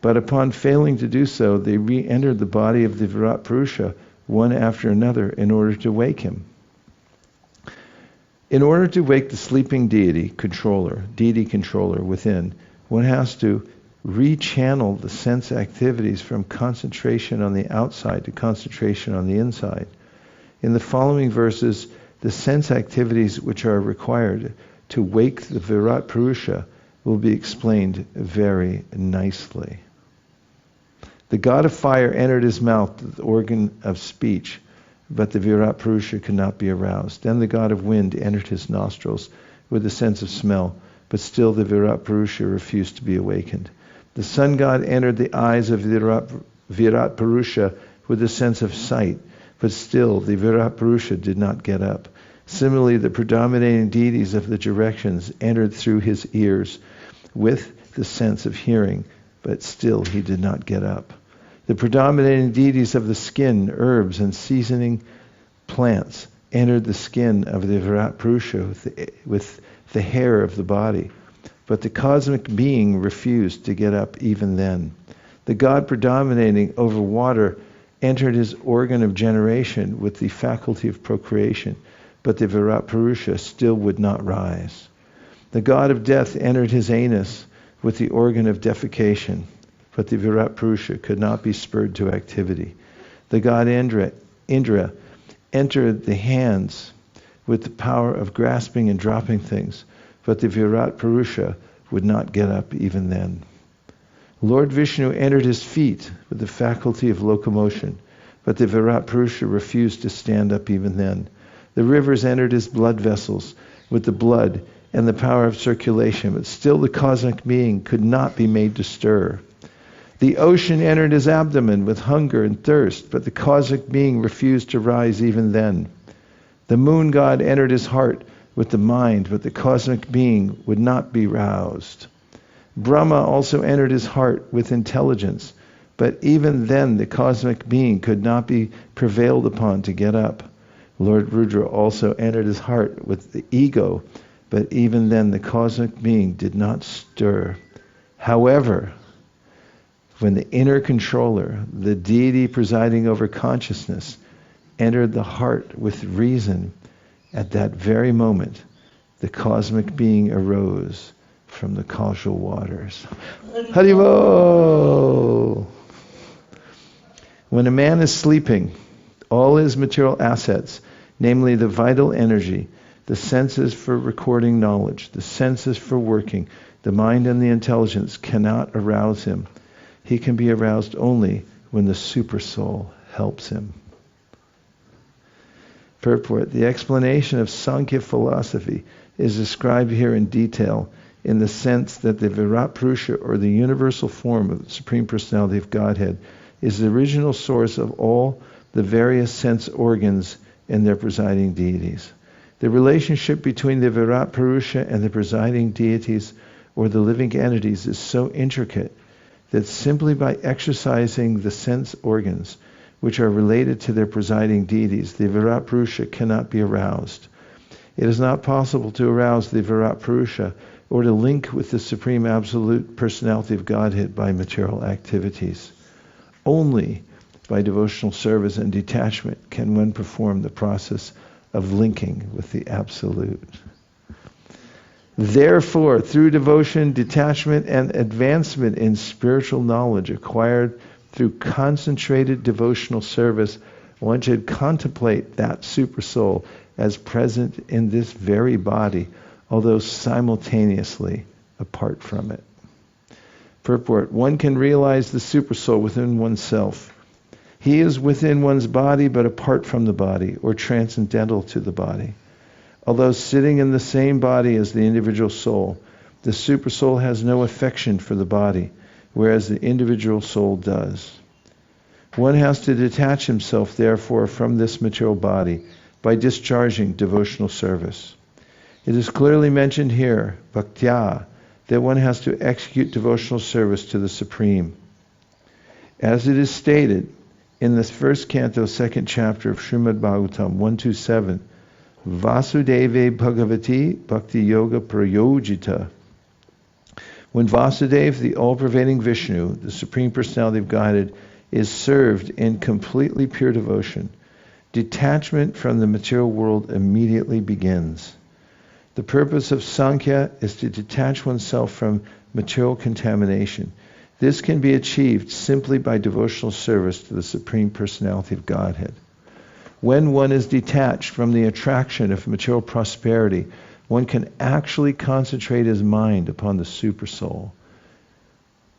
But upon failing to do so, they re-entered the body of the Virat Purusha one after another in order to wake him. In order to wake the sleeping deity controller within, one has to rechannel the sense activities from concentration on the outside to concentration on the inside. In the following verses, the sense activities which are required to wake the Virat Purusha will be explained very nicely. The god of fire entered his mouth, the organ of speech, but the Virat Purusha could not be aroused. Then the god of wind entered his nostrils with the sense of smell, but still the Virat Purusha refused to be awakened. The sun god entered the eyes of Virat Purusha with the sense of sight, but still the Virat Purusha did not get up. Similarly, the predominating deities of the directions entered through his ears with the sense of hearing, but still he did not get up. The predominating deities of the skin, herbs, and seasoning plants entered the skin of the Virat Purusha with the hair of the body, but the cosmic being refused to get up even then. The god predominating over water entered his organ of generation with the faculty of procreation, but the Virat Purusha still would not rise. The god of death entered his anus with the organ of defecation, but the Virat Purusha could not be spurred to activity. The god Indra entered the hands with the power of grasping and dropping things, but the Virat Purusha would not get up even then. Lord Vishnu entered his feet with the faculty of locomotion, but the Virat Purusha refused to stand up even then. The rivers entered his blood vessels with the blood and the power of circulation, but still the cosmic being could not be made to stir. The ocean entered his abdomen with hunger and thirst, but the cosmic being refused to rise even then. The moon god entered his heart with the mind, but the cosmic being would not be roused. Brahma also entered his heart with intelligence, but even then the cosmic being could not be prevailed upon to get up. Lord Rudra also entered his heart with the ego, but even then the cosmic being did not stir. However, when the inner controller, the deity presiding over consciousness, entered the heart with reason, at that very moment, the cosmic being arose from the causal waters. Haribo! When a man is sleeping, all his material assets, namely the vital energy, the senses for recording knowledge, the senses for working, the mind and the intelligence, cannot arouse him. He can be aroused only when the Supersoul helps him. Purport. The explanation of Sankhya philosophy is described here in detail in the sense that the Virat Purusha, or the universal form of the Supreme Personality of Godhead, is the original source of all the various sense organs and their presiding deities. The relationship between the Virat Purusha and the presiding deities or the living entities is so intricate that simply by exercising the sense organs which are related to their presiding deities, the Virat Purusha cannot be aroused. It is not possible to arouse the Virat Purusha or to link with the Supreme Absolute Personality of Godhead by material activities. Only by devotional service and detachment can one perform the process of linking with the Absolute. Therefore, through devotion, detachment, and advancement in spiritual knowledge acquired through concentrated devotional service, one should contemplate that Supersoul as present in this very body, although simultaneously apart from it. Purport. One can realize the Supersoul within oneself. He is within one's body but apart from the body, or transcendental to the body. Although sitting in the same body as the individual soul, the Supersoul has no affection for the body, whereas the individual soul does. One has to detach himself, therefore, from this material body by discharging devotional service. It is clearly mentioned here, bhaktya, that one has to execute devotional service to the Supreme. As it is stated in the first canto, second chapter of Śrīmad-Bhāgavatam 127, Vasudeve Bhagavati Bhakti Yoga Prayojita. When Vasudeva, the all-pervading Vishnu, the Supreme Personality of Godhead, is served in completely pure devotion, detachment from the material world immediately begins. The purpose of Sankhya is to detach oneself from material contamination. This can be achieved simply by devotional service to the Supreme Personality of Godhead. When one is detached from the attraction of material prosperity, one can actually concentrate his mind upon the Supersoul.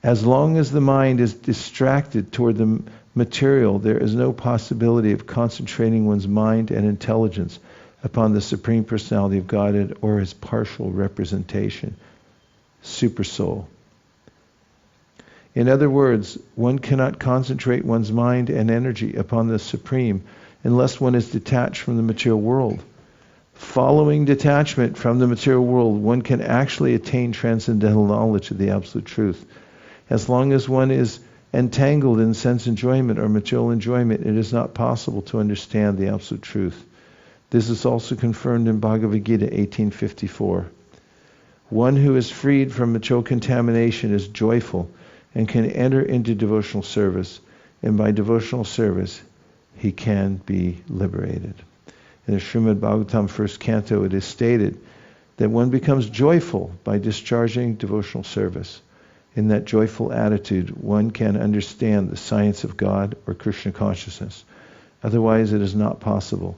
As long as the mind is distracted toward the material, there is no possibility of concentrating one's mind and intelligence upon the Supreme Personality of Godhead or his partial representation, Supersoul. In other words, one cannot concentrate one's mind and energy upon the Supreme unless one is detached from the material world. Following detachment from the material world, one can actually attain transcendental knowledge of the Absolute Truth. As long as one is entangled in sense enjoyment or material enjoyment, it is not possible to understand the Absolute Truth. This is also confirmed in Bhagavad Gita 18:54. One who is freed from material contamination is joyful and can enter into devotional service, and by devotional service he can be liberated. In the Śrīmad-Bhāgavatam first canto, it is stated that one becomes joyful by discharging devotional service. In that joyful attitude, one can understand the science of God or Krishna consciousness. Otherwise, it is not possible.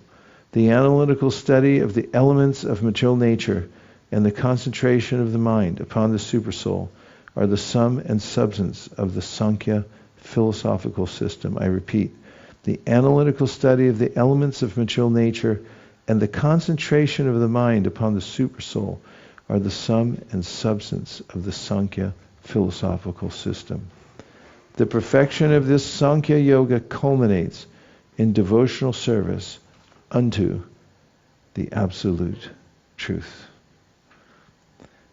The analytical study of the elements of material nature and the concentration of the mind upon the Supersoul are the sum and substance of the Sāṅkhya philosophical system. I repeat, the analytical study of the elements of material nature and the concentration of the mind upon the Supersoul are the sum and substance of the Sāṅkhya philosophical system. The perfection of this sāṅkhya-yoga culminates in devotional service unto the Absolute Truth.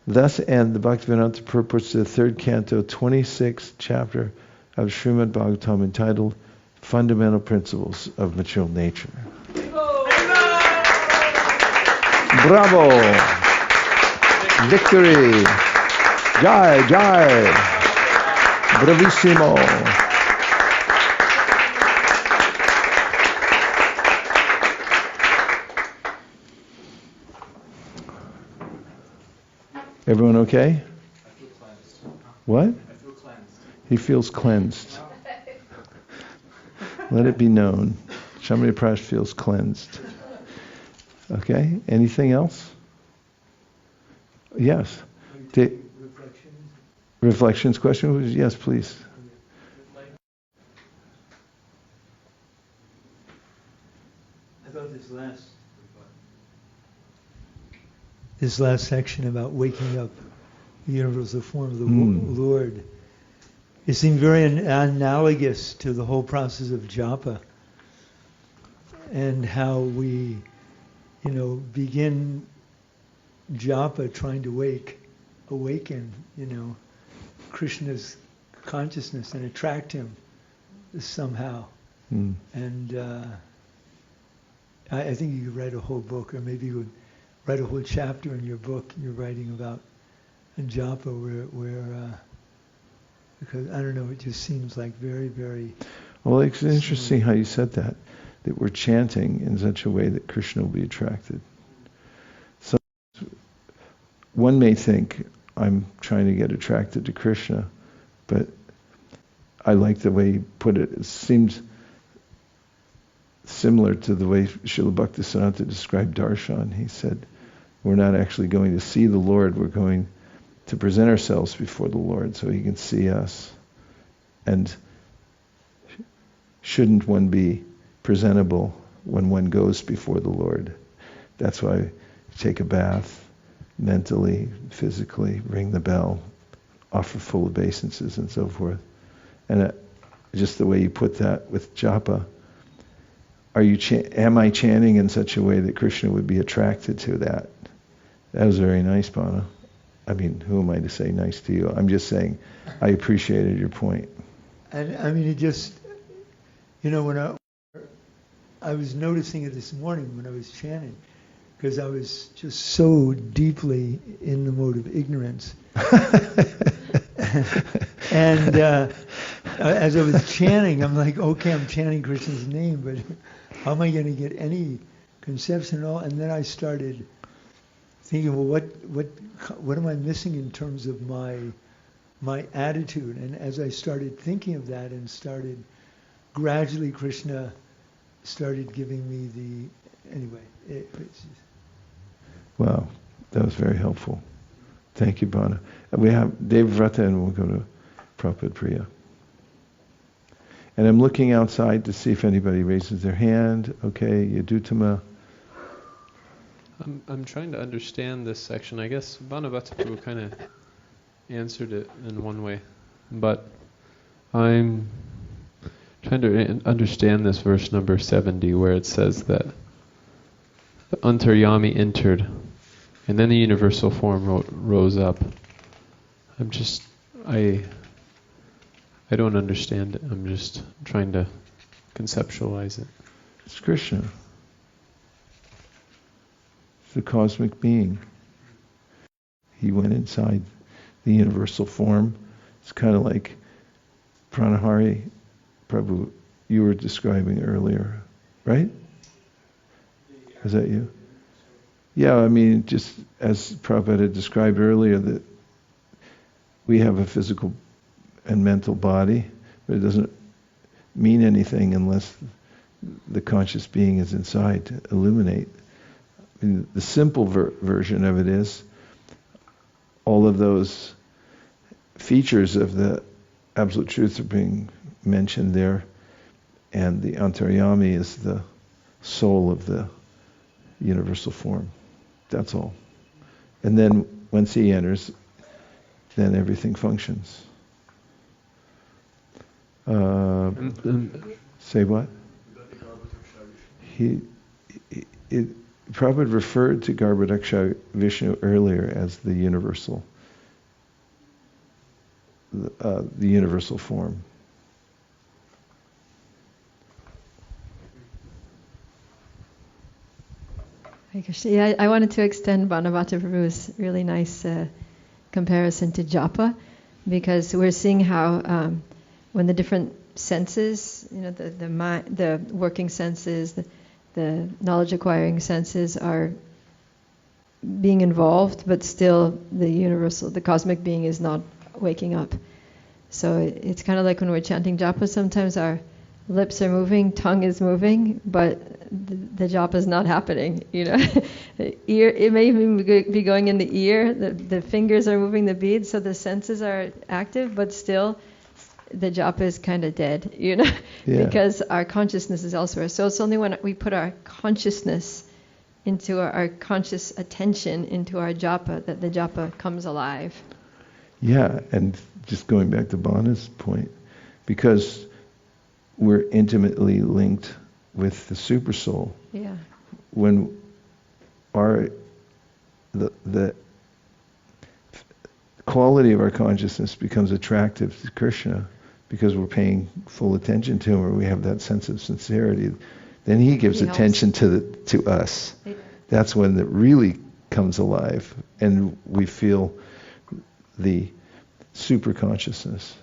Thus end the Bhaktivedanta purports to the third canto, 26th chapter of Śrīmad-Bhāgavatam, entitled Fundamental Principles of Material Nature. Bravo! Victory! Jai, Jai! Bravissimo! Everyone okay? I feel cleansed. What? I feel cleansed. He feels cleansed. Let it be known. Shamini Prash feels cleansed. Okay? Anything else? Yes. Reflections question? Yes, please. about this last section about waking up the universal form of the Lord. It seemed very analogous to the whole process of japa and how we, begin japa trying to awaken, Krishna's consciousness and attract him somehow. And I think you could write a whole book, or maybe you would write a whole chapter in your book you're writing about japa where because I don't know, it just seems like very, very... Well, it's interesting how you said that we're chanting in such a way that Krishna will be attracted. So one may think, I'm trying to get attracted to Krishna, but I like the way you put it. It seems similar to the way Srila Bhaktisiddhanta described darshan. He said, we're not actually going to see the Lord, we're going to present ourselves before the Lord so he can see us. And shouldn't one be presentable when one goes before the Lord? That's why you take a bath, mentally, physically, ring the bell, offer full obeisances and so forth. And just the way you put that with japa, am I chanting in such a way that Krishna would be attracted to that? That was very nice, Bhana. I mean, who am I to say nice to you? I'm just saying I appreciated your point. And I mean, it just, when I was noticing it this morning when I was chanting, because I was just so deeply in the mode of ignorance. And as I was chanting, I'm like, okay, I'm chanting Krishna's name, but how am I going to get any conception at all? And then I started thinking, well, what am I missing in terms of my attitude? And as I started thinking of that and started gradually, Krishna started giving me Wow, that was very helpful. Thank you, Bhana. We have Devrata and we'll go to Prabhupada Priya. And I'm looking outside to see if anybody raises their hand. Okay, Yadutama. I'm trying to understand this section. I guess Bhanavatapur kind of answered it in one way, but I'm trying to understand this verse number 70 where it says that the Antaryami entered and then the universal form rose up. I don't understand it. I'm just trying to conceptualize it. It's Krishna. The cosmic being. He went inside the universal form. It's kind of like Pranahari, Prabhu, you were describing earlier, right? Is that you? Yeah, I mean, just as Prabhupada had described earlier, that we have a physical and mental body, but it doesn't mean anything unless the conscious being is inside to illuminate. I mean, the simple version of it is all of those features of the Absolute Truth are being mentioned there, and the Antaryami is the soul of the universal form. That's all. And then once he enters, then everything functions. Say what? Prabhupada referred to Garbhodaksha Vishnu earlier as the universal, the universal form. Yeah, I wanted to extend Bhanavata Prabhu's really nice comparison to japa, because we're seeing how when the different senses, the working senses, the knowledge acquiring senses are being involved, but still the universal, the cosmic being is not waking up. So it's kind of like when we're chanting japa, sometimes our lips are moving, tongue is moving, but the japa is not happening. Ear, it may even be going in the ear. The fingers are moving the beads, so the senses are active, but still the japa is kind of dead, because our consciousness is elsewhere. So it's only when we put our consciousness into our conscious attention into our japa that the japa comes alive. Yeah, and just going back to Bana's point, because we're intimately linked with the Supersoul. Yeah. When the quality of our consciousness becomes attractive to Krishna, because we're paying full attention to him, or we have that sense of sincerity, then he gives attention to us. Yeah. That's when it really comes alive, and we feel the super consciousness.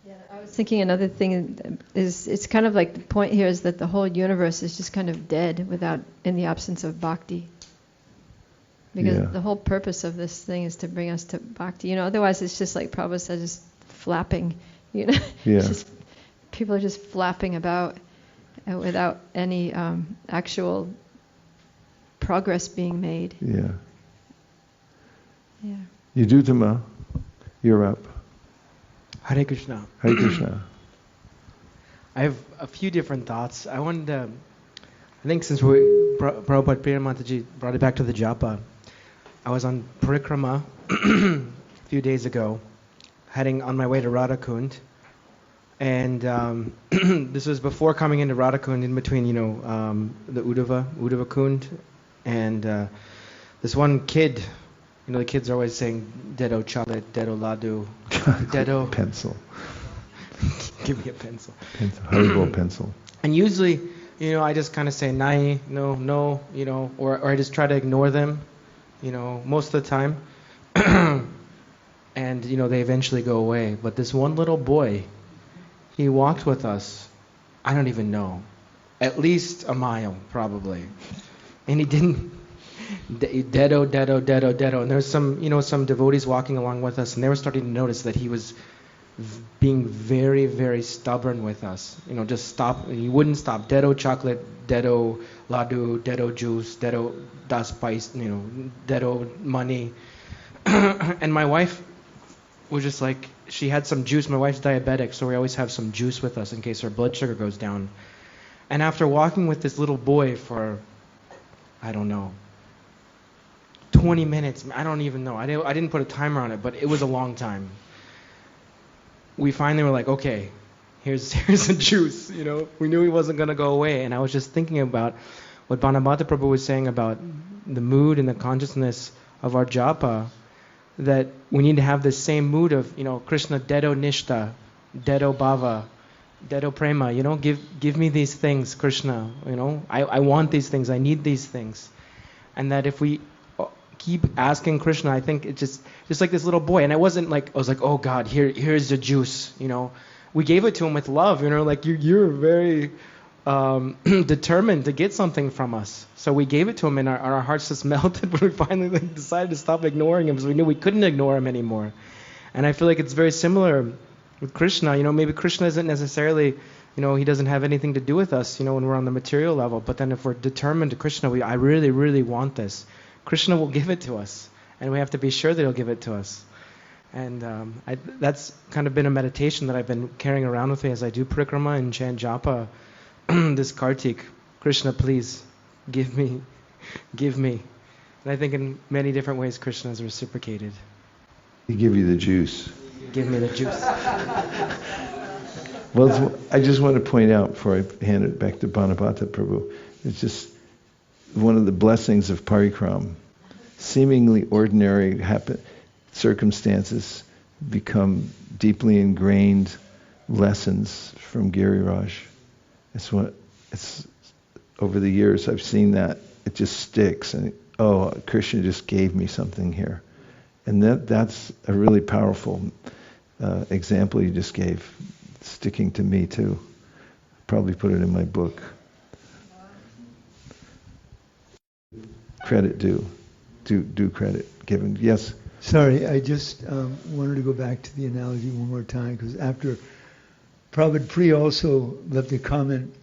Yeah, I was thinking another thing is, it's kind of like the point here is that the whole universe is just kind of dead in the absence of bhakti. Because the whole purpose of this thing is to bring us to bhakti. Otherwise it's just like Prabhupada said, just flapping. Yeah. Just, people are just flapping about without any actual progress being made. Yeah. Yeah. Yudhutama, you're up. Hare Krishna. Hare Krishna. I have a few different thoughts. I wanted to, I think since Prabhupada Priya Mataji brought it back to the japa, I was on parikrama a few days ago, heading on my way to Radhakund, and this was before coming into Radhakund, in between, the Uddhava Kund, and this one kid, the kids are always saying, Dedo chocolate, Dedo ladu, Dedo... Pencil. Give me a pencil. Haribo pencil. And usually, I just kind of say, nai, no, or I just try to ignore them, most of the time. And, they eventually go away. But this one little boy, he walked with us, I don't even know, at least a mile, probably. And he didn't, dedo. And there's some devotees walking along with us, and they were starting to notice that he was being very, very stubborn with us. Just stop. He wouldn't stop. Dedo chocolate, dedo ladu, dedo juice, dedo das spice, dedo money. And my wife was just like, she had some juice. My wife's diabetic, so we always have some juice with us in case her blood sugar goes down. And after walking with this little boy for, I don't know, 20 minutes, I don't even know. I didn't put a timer on it, but it was a long time. We finally were like, okay, here's the juice, We knew he wasn't going to go away. And I was just thinking about what Bhanabhata Prabhu was saying about the mood and the consciousness of our japa, that we need to have this same mood of, Krishna, dedo nishta, dedo bhava, dedo prema, give me these things, Krishna, I want these things, I need these things. And that if we keep asking Krishna, I think it's just like this little boy. And I was like, oh God, here's the juice, We gave it to him with love, like you're very determined to get something from us. So we gave it to him, and our hearts just melted when we finally decided to stop ignoring him, because we knew we couldn't ignore him anymore. And I feel like it's very similar with Krishna. Maybe Krishna isn't necessarily, he doesn't have anything to do with us, when we're on the material level. But then if we're determined to Krishna, I really, really want this. Krishna will give it to us, and we have to be sure that he'll give it to us. And that's kind of been a meditation that I've been carrying around with me as I do parikrama and chant japa this Kartik. Krishna, please, give me. And I think in many different ways Krishna has reciprocated. He give you the juice. Give me the juice. Well, I just want to point out, before I hand it back to Bhanabhata Prabhu, it's just one of the blessings of parikram. Seemingly ordinary circumstances become deeply ingrained lessons from Giriraj. It's over the years I've seen that. It just sticks, and Krishna just gave me something here. And that's a really powerful example you just gave, sticking to me too. Probably put it in my book. Credit due. Do credit given. Yes? Sorry, I just wanted to go back to the analogy one more time, because after Prabhupada Pri also left a comment,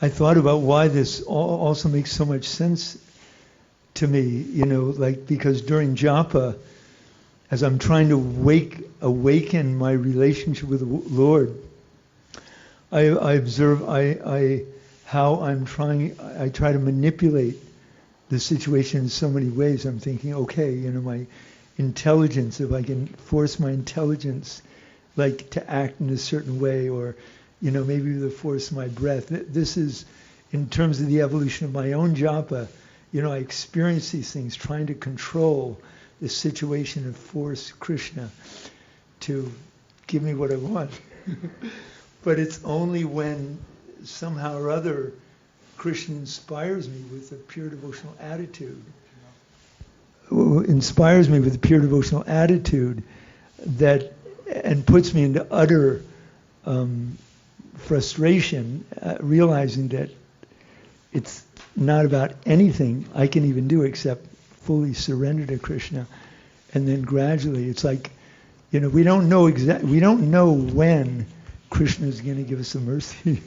I thought about why this also makes so much sense to me, because during japa, as I'm trying to awaken my relationship with the Lord, I observe how I try to manipulate the situation in so many ways. I'm thinking, okay, my intelligence, if I can force my intelligence like to act in a certain way, or maybe to force my breath. This is in terms of the evolution of my own japa. I experience these things, trying to control the situation and force Krishna to give me what I want. But it's only when somehow or other Krishna inspires me with a pure devotional attitude, that and puts me into utter frustration, realizing that it's not about anything I can even do except fully surrender to Krishna. And then gradually it's like, we don't know when Krishna is going to give us the mercy.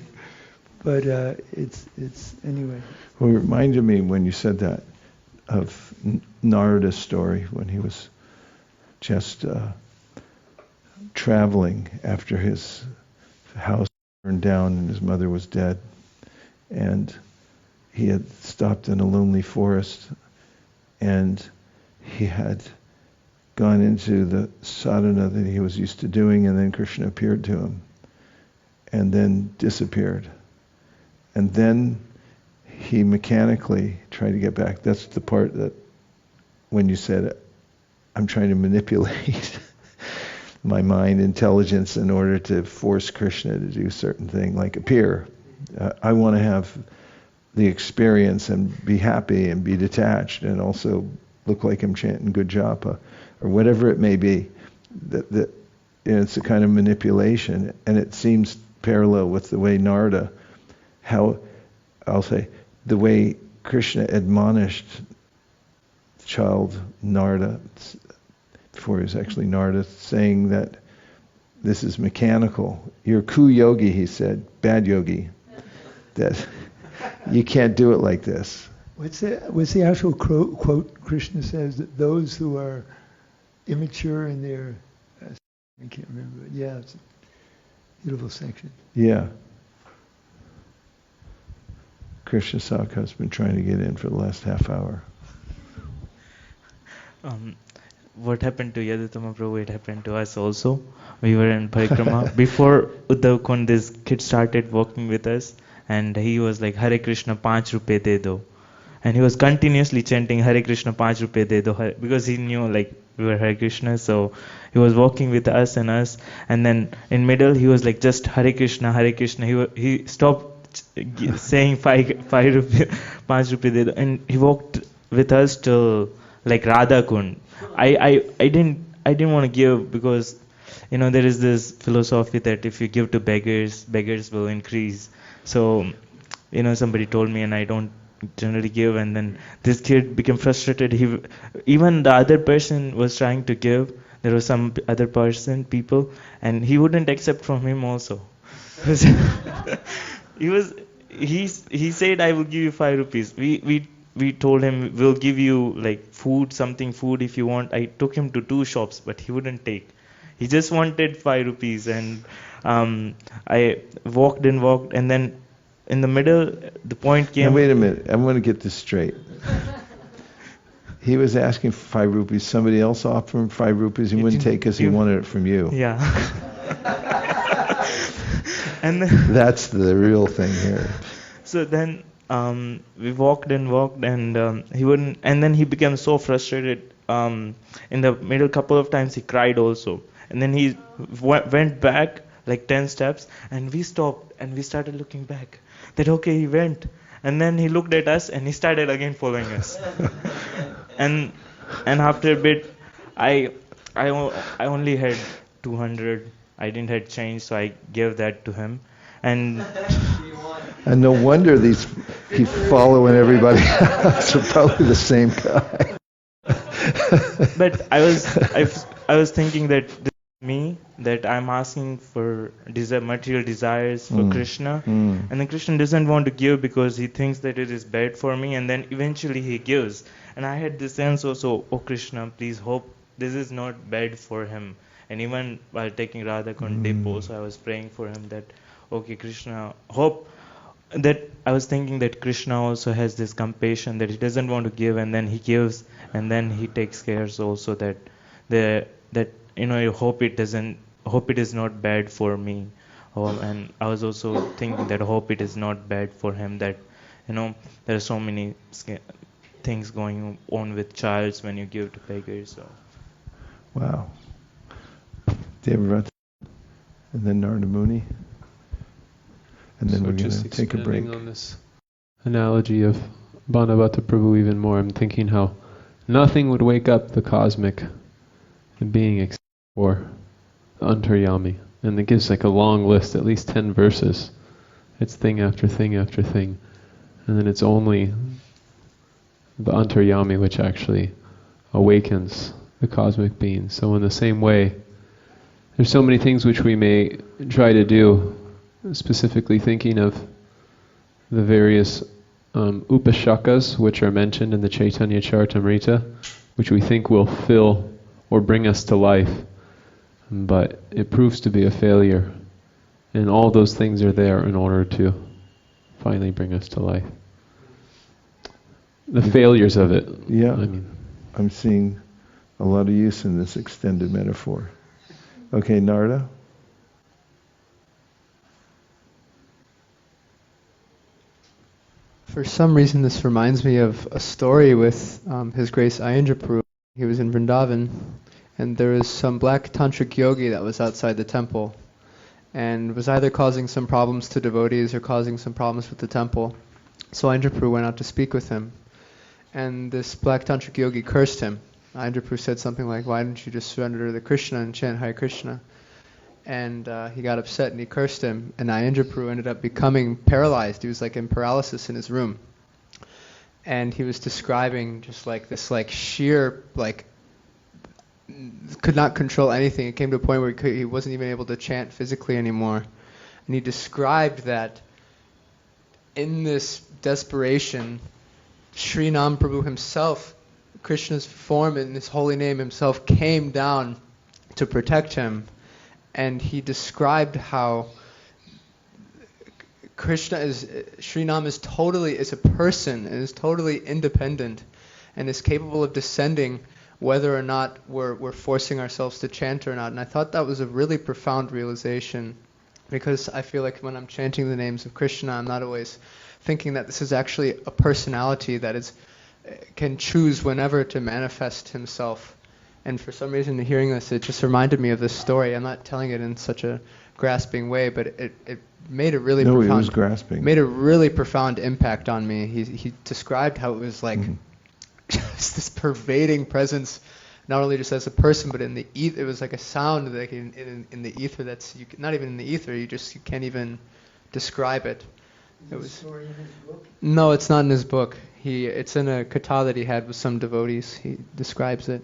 But it's anyway. Well, it reminded me when you said that of Narada's story when he was just traveling after his house burned down and his mother was dead, and he had stopped in a lonely forest, and he had gone into the sadhana that he was used to doing, and then Krishna appeared to him and then disappeared. And then he mechanically tried to get back. That's the part that when you said, I'm trying to manipulate my mind intelligence in order to force Krishna to do a certain thing, like appear. I want to have the experience and be happy and be detached and also look like I'm chanting good japa or whatever it may be. That it's a kind of manipulation, and it seems parallel with the way Narada, how I'll say the way Krishna admonished child Narada before he was actually Narada, saying that this is mechanical. You're ku-yogi, he said, bad yogi. That you can't do it like this. What's the actual quote Krishna says, that those who are immature in their, I can't remember, but yeah, it's a beautiful section. Yeah. Krishna Sāṅkhya has been trying to get in for the last half hour. What happened to Yadutama Prabhu, it happened to us also. We were in Parikrama. Before Uddhav Kund, this kid started working with us, and he was like, Hare Krishna, 5 rupees de do. And he was continuously chanting Hare Krishna, 5 rupees de do, because he knew like we were Hare Krishna. So he was walking with us, and then in middle he was like just Hare Krishna, Hare Krishna. He stopped saying 5 rupees, 5 rupees de do, and he walked with us till like Radha Kund. I didn't want to give, because there is this philosophy that if you give to beggars will increase. So somebody told me, and I don't generally give, and then this kid became frustrated. Even the other person was trying to give. There was some other people, and he wouldn't accept from him also. He said, I will give you 5 rupees. We told him, we'll give you like food if you want. I took him to 2 shops, but he wouldn't take. He just wanted 5 rupees, and I walked, and then in the middle, the point came. Now wait a minute, I'm going to get this straight. He was asking for 5 rupees. Somebody else offered him 5 rupees. He wouldn't take because he wanted it from you. Yeah. And that's the real thing here. So then we walked, and he wouldn't. And then he became so frustrated. In the middle, couple of times he cried also. And then he went back like 10 steps, and we stopped and we started looking back. That okay, he went, and then he looked at us and he started again following us. and after a bit, I only had 200. I didn't have change, so I gave that to him. And no wonder he's following everybody else. They're probably the same guy. But I was thinking that this is me, that I'm asking for material desires for Krishna, and then Krishna doesn't want to give because he thinks that it is bad for me, and then eventually he gives. And I had this sense also, oh Krishna, please this is not bad for him. And even while taking Radha Kund dip also, I was praying for him that, okay, Krishna, hope that I was thinking that Krishna also has this compassion that he doesn't want to give, and then he gives, and then he takes care also that I hope it is not bad for me. And I was also thinking that hope it is not bad for him, that there are so many things going on with childs when you give to beggars. So. Wow. Devavrata, and then Narada Muni, and then So we're going just to take a break. expanding on this analogy of Bhanavata Prabhu even more, I'm thinking how nothing would wake up the cosmic being except for the Antaryami. And it gives like a long list, at least 10 verses. It's thing after thing after thing. And then it's only the Antaryami which actually awakens the cosmic being. So in the same way, there's so many things which we may try to do, specifically thinking of the various upashakas which are mentioned in the Chaitanya Charitamrita, which we think will fill or bring us to life. But it proves to be a failure. And all those things are there in order to finally bring us to life. The failures of it. Yeah, I mean, I'm seeing a lot of use in this extended metaphor. Okay, Narada? For some reason, this reminds me of a story with His Grace Ayendrapuru. He was in Vrindavan, and there was some black tantric yogi that was outside the temple, and was either causing some problems to devotees or causing some problems with the temple. So Ayendrapuru went out to speak with him, and this black tantric yogi cursed him. Ayendrapuru said something like, "Why don't you just surrender to the Krishna and chant Hare Krishna?" And he got upset and he cursed him, and Ayendrapuru ended up becoming paralyzed. He was like in paralysis in his room, and he was describing just like this sheer could not control anything. It came to a point where he wasn't even able to chant physically anymore, and he described that in this desperation, Srinam Prabhu himself, Krishna's form in his holy name himself, came down to protect him. And he described how Srinam is a person and is totally independent and is capable of descending whether or not we're forcing ourselves to chant or not. And I thought that was a really profound realization, because I feel like when I'm chanting the names of Krishna, I'm not always thinking that this is actually a personality that can choose whenever to manifest himself. And for some reason, hearing this, it just reminded me of this story. I'm not telling it in such a grasping way, but it made a really profound. No, it was grasping. Made a really profound impact on me. He described how it was like just this pervading presence, not only just as a person, but in the ether. It was like a sound, like in the ether. That's not even in the ether. You can't even describe it. It was. Story in his book? No, it's not in his book. It's in a katha that he had with some devotees. He describes it.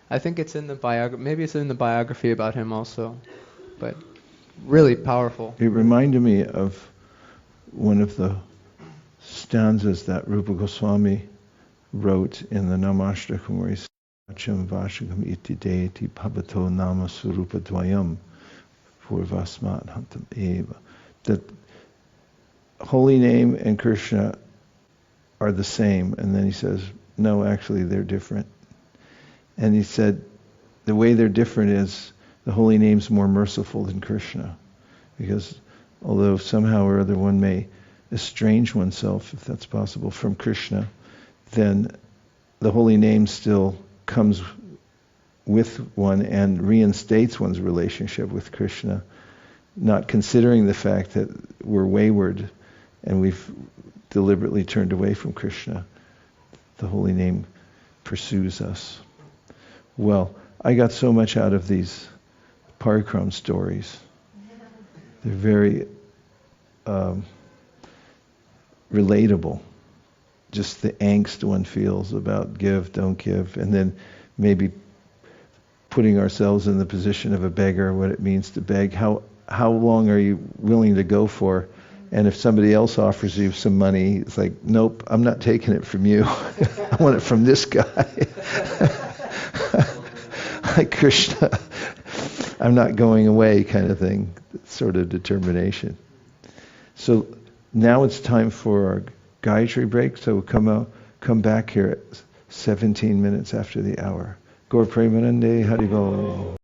I think it's in the biography. Maybe it's in the biography about him also, but really powerful. It reminded me of one of the stanzas that Rupa Goswami wrote in the Namashtakam, where he said, "Acham vashakam iti deiti bhavato nama surupa dvayam purvasmat hantam eva." That holy name and Krishna are the same, and then he says, no, actually they're different. And he said, the way they're different is the holy name's more merciful than Krishna. Because although somehow or other one may estrange oneself, if that's possible, from Krishna, then the holy name still comes with one and reinstates one's relationship with Krishna, not considering the fact that we're wayward and we've deliberately turned away from Krishna. The holy name pursues us. Well, I got so much out of these parikram stories. They're very relatable. Just the angst one feels about give, don't give, and then maybe putting ourselves in the position of a beggar, what it means to beg. How long are you willing to go for? And if somebody else offers you some money, it's like, nope, I'm not taking it from you. I want it from this guy. like Krishna, I'm not going away kind of thing, sort of determination. So now it's time for our Gayatri break, so we'll come back here at 17 minutes after the hour. Gaur Premanande Haribol.